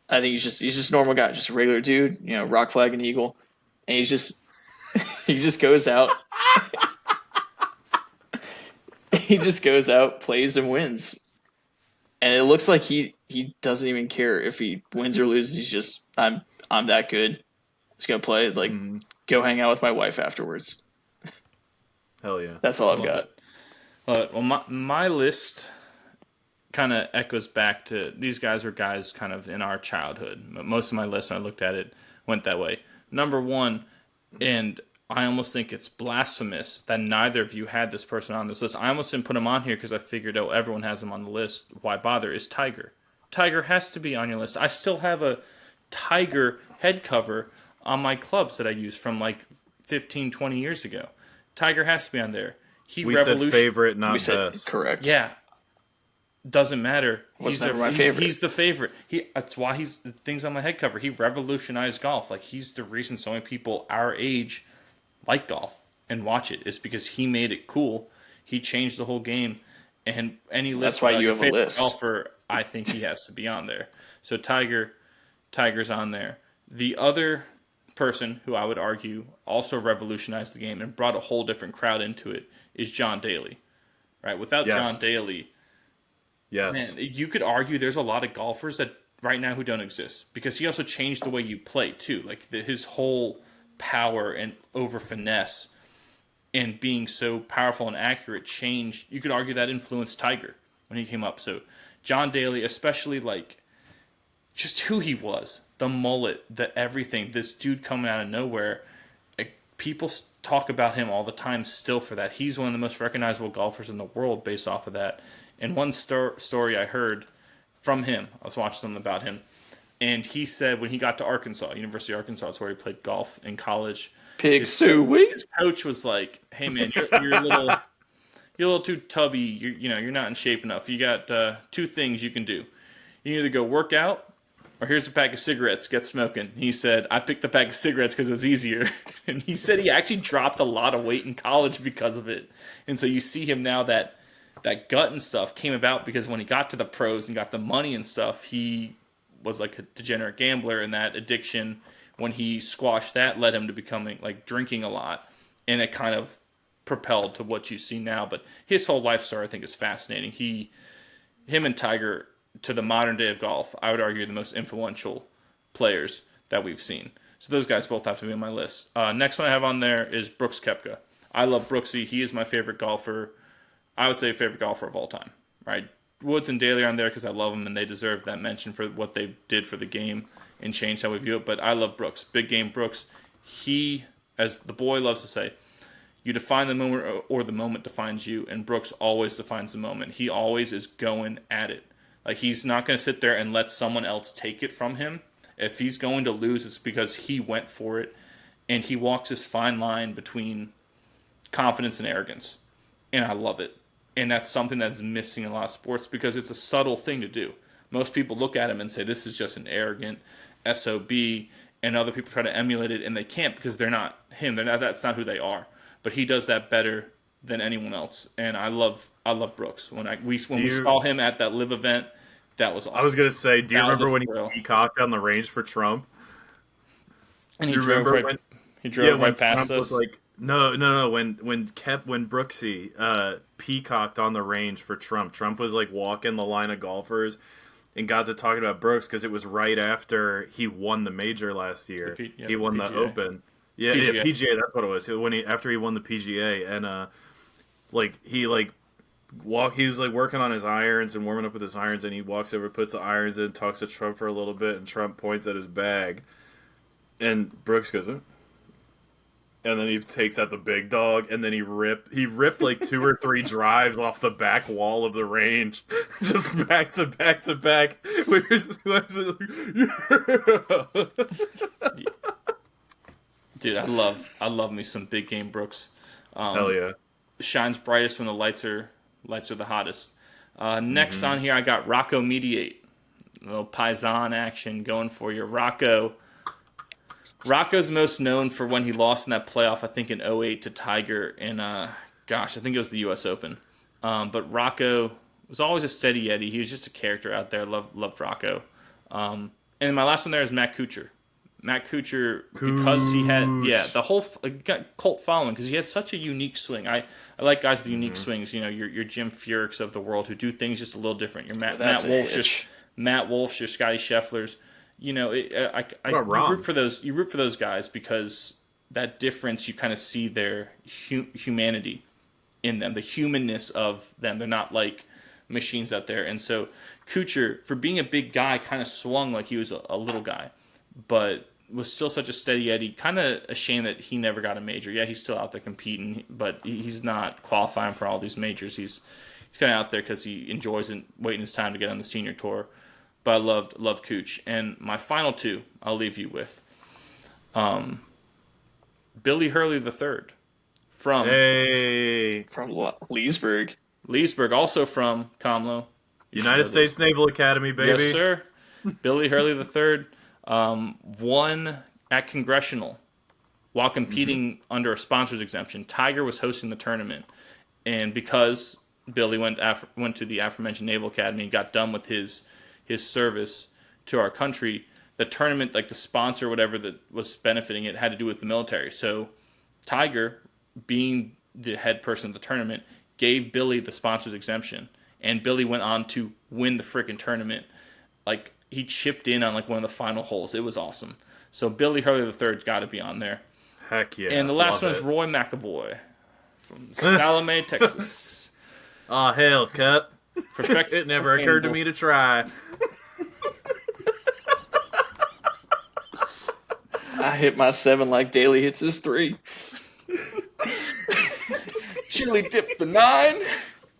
[SPEAKER 2] just a normal guy, just a regular dude, rock flag and eagle. And he just goes out. He just goes out, plays and wins. And it looks like he doesn't even care if he wins or loses. He's just, I'm that good. Just gonna play, go hang out with my wife afterwards.
[SPEAKER 3] Hell yeah.
[SPEAKER 2] That's all I've got.
[SPEAKER 1] Well, my list kind of echoes back to these guys were guys kind of in our childhood. Most of my list, when I looked at it, went that way. Number one, and I almost think it's blasphemous that neither of you had this person on this list. I almost didn't put him on here because I figured, everyone has him on the list. Why bother? Is Tiger. Tiger has to be on your list. I still have a Tiger head cover on my clubs that I used from 15, 20 years ago. Tiger has to be on there.
[SPEAKER 3] We said favorite, not best.
[SPEAKER 2] Correct.
[SPEAKER 1] Yeah. Doesn't matter.
[SPEAKER 2] He's my favorite.
[SPEAKER 1] He's the favorite. That's why he's the things on my head cover. He revolutionized golf. He's the reason so many people our age like golf and watch it. It's because he made it cool. He changed the whole game. And any list,
[SPEAKER 2] that's why you have a list.
[SPEAKER 1] Golfer, I think he has to be on there. So Tiger's on there. The other person who I would argue also revolutionized the game and brought a whole different crowd into it is John Daly. Right? Without John Daly, man, you could argue there's a lot of golfers that right now who don't exist because he also changed the way you play too. His whole power and over finesse and being so powerful and accurate changed. You could argue that influenced Tiger when he came up. So John Daly, especially just who he was, the mullet, the everything, this dude coming out of nowhere. People talk about him all the time still for that. He's one of the most recognizable golfers in the world based off of that. And one story I heard from him, I was watching something about him, and he said when he got to Arkansas, University of Arkansas, is where he played golf in college. His coach was like, "Hey man, you're a little too tubby. You're not in shape enough. You got two things you can do. You either go work out or here's a pack of cigarettes, get smoking. He said, I picked the pack of cigarettes because it was easier. And he said he actually dropped a lot of weight in college because of it. And so you see him now that gut and stuff came about because when he got to the pros and got the money and stuff, he was like a degenerate gambler, and that addiction, when he squashed that, led him to becoming like drinking a lot. And it kind of propelled to what you see now. But his whole life story, I think, is fascinating. Him and Tiger, to the modern day of golf, I would argue the most influential players that we've seen. So those guys both have to be on my list. Next one I have on there is Brooks Koepka. I love Brooksy. He is my favorite golfer. I would say favorite golfer of all time, right? Woods and Daly are on there because I love them and they deserve that mention for what they did for the game and changed how we view it. But I love Brooks. Big game Brooks. He, as the boy loves to say, you define the moment or the moment defines you, and Brooks always defines the moment. He always is going at it. Like, he's not going to sit there and let someone else take it from him. If he's going to lose, it's because he went for it, and he walks this fine line between confidence and arrogance, and I love it. And that's something that's missing in a lot of sports because it's a subtle thing to do. Most people look at him and say, this is just an arrogant SOB, and other people try to emulate it, and they can't because they're not him. That's not who they are. But he does that better than anyone else, and I love Brooks. When we saw him at that live event, that was awesome.
[SPEAKER 3] I was gonna say, do you remember when he peacocked on the range for Trump?
[SPEAKER 1] And he drove right past us.
[SPEAKER 3] Was like, no. When Brooksy peacocked on the range for Trump, Trump was like walking the line of golfers and got to talking about Brooks because it was right after he won the major last year. He won the Open. Yeah, PGA. That's what it was. After he won the PGA, and he was like working on his irons and warming up with his irons, and he walks over, puts the irons in, talks to Trump for a little bit, and Trump points at his bag, and Brooks goes, and then he takes out the big dog, and then he ripped like 2 or 3 drives off the back wall of the range, just back to back to back.
[SPEAKER 1] Dude, I love me some big game Brooks.
[SPEAKER 3] Hell yeah!
[SPEAKER 1] Shines brightest when the lights are the hottest. Next on here, I got Rocco Mediate. A little Paisan action going for you. Rocco's most known for when he lost in that playoff, I think in 2008 to Tiger in, I think it was the U.S. Open. But Rocco was always a steady Eddie. He was just a character out there. Loved Rocco. And my last one there is Matt Kuchar. Matt Kuchar, because he had, the whole got cult following because he has such a unique swing. I like guys with unique swings. You know, your Jim Furyk's of the world who do things just a little different. Your Matt Wolf's, your Scottie Schefflers. You know, you root for those guys because that difference, you kind of see their humanity in them, the humanness of them. They're not like machines out there. And so Kuchar, for being a big guy, kind of swung like he was a little guy, but was still such a steady Eddie. Kind of a shame that he never got a major. Yeah, he's still out there competing, but he's not qualifying for all these majors. He's kind of out there because he enjoys it, waiting his time to get on the senior tour. But I love Cooch. And my final two, I'll leave you with. Billy Hurley III from
[SPEAKER 2] Leesburg.
[SPEAKER 1] Leesburg, also from Comlo.
[SPEAKER 3] United States Naval Academy, baby.
[SPEAKER 1] Yes, sir. Billy Hurley III won at Congressional while competing under a sponsor's exemption. Tiger was hosting the tournament, and because Billy went to the aforementioned Naval Academy and got done with his service to our country, the tournament, like the sponsor, whatever that was benefiting it, had to do with the military. So Tiger, being the head person of the tournament, gave Billy the sponsor's exemption, and Billy went on to win the freaking tournament. Like, he chipped in on like one of the final holes. It was awesome. So Billy Hurley III's got to be on there.
[SPEAKER 3] Heck yeah!
[SPEAKER 1] And the last one is Roy McAvoy from Salome, Texas.
[SPEAKER 3] Oh, hell, Cut. It never occurred to me to try.
[SPEAKER 2] I hit my 7 like Daly hits his 3.
[SPEAKER 1] Chili dipped the 9,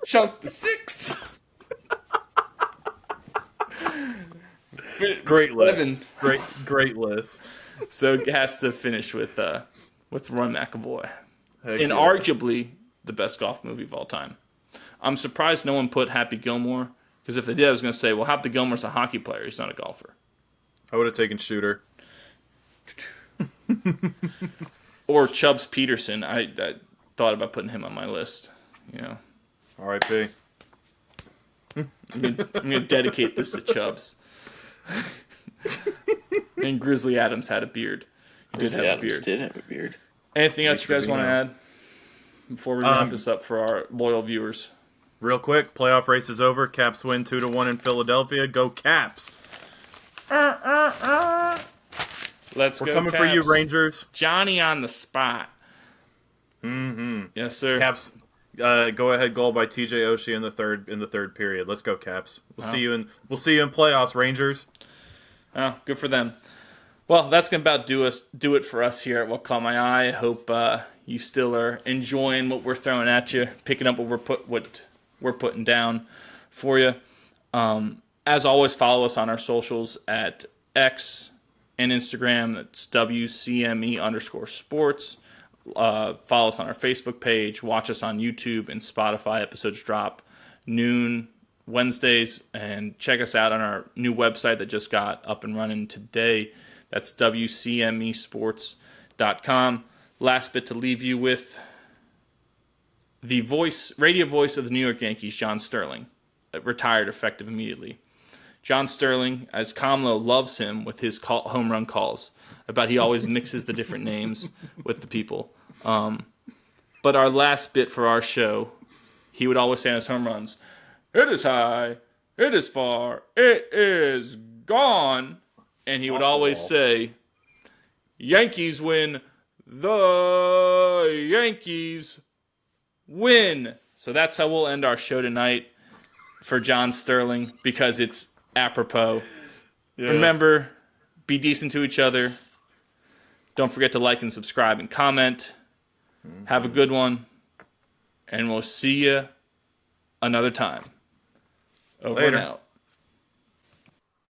[SPEAKER 1] chunked the 6.
[SPEAKER 3] Great list. Great list.
[SPEAKER 1] So it has to finish with Roy McAvoy.
[SPEAKER 3] Heck
[SPEAKER 1] and
[SPEAKER 3] yeah.
[SPEAKER 1] Arguably the best golf movie of all time. I'm surprised no one put Happy Gilmore Because if they did, I was going to say, well, Hop Gilmore's a hockey player. He's not a golfer.
[SPEAKER 3] I would have taken Shooter.
[SPEAKER 1] Or Chubbs Peterson. I thought about putting him on my list.
[SPEAKER 3] R.I.P.
[SPEAKER 1] I'm going to dedicate this to Chubbs. And Grizzly Adams had a beard. He did have a beard. Anything else you guys want to add before we wrap this up for our loyal viewers?
[SPEAKER 3] Real quick, playoff race is over. Caps win 2-1 in Philadelphia. Go Caps!
[SPEAKER 1] We're coming
[SPEAKER 3] Caps. For you, Rangers.
[SPEAKER 1] Johnny on the spot.
[SPEAKER 3] Mm-hmm.
[SPEAKER 1] Yes, sir.
[SPEAKER 3] Caps. Go ahead goal by TJ Oshie in the third period. Let's go Caps. We'll see you in playoffs, Rangers.
[SPEAKER 1] Oh, good for them. Well, that's gonna about do it for us here at What Caught My Eye. I hope you still are enjoying what we're throwing at you, picking up what we're putting down for you. As always, follow us on our socials at X and Instagram. That's WCME_sports. Follow us on our Facebook page. Watch us on YouTube and Spotify. Episodes drop noon Wednesdays. And check us out on our new website that just got up and running today. That's WCMEsports.com. Last bit to leave you with the radio voice of the New York Yankees, John Sterling, retired effective immediately. John Sterling, as Comlo loves him with his home run calls, about he always mixes the different names with the people. But our last bit for our show, he would always say on his home runs, "It is high, it is far, it is gone." And he would always say, "Yankees win, the Yankees win." So that's how we'll end our show tonight for John Sterling, because it's apropos. Yeah. Remember, be decent to each other. Don't forget to like and subscribe and comment. Have a good one. And we'll see you another time. Over and out.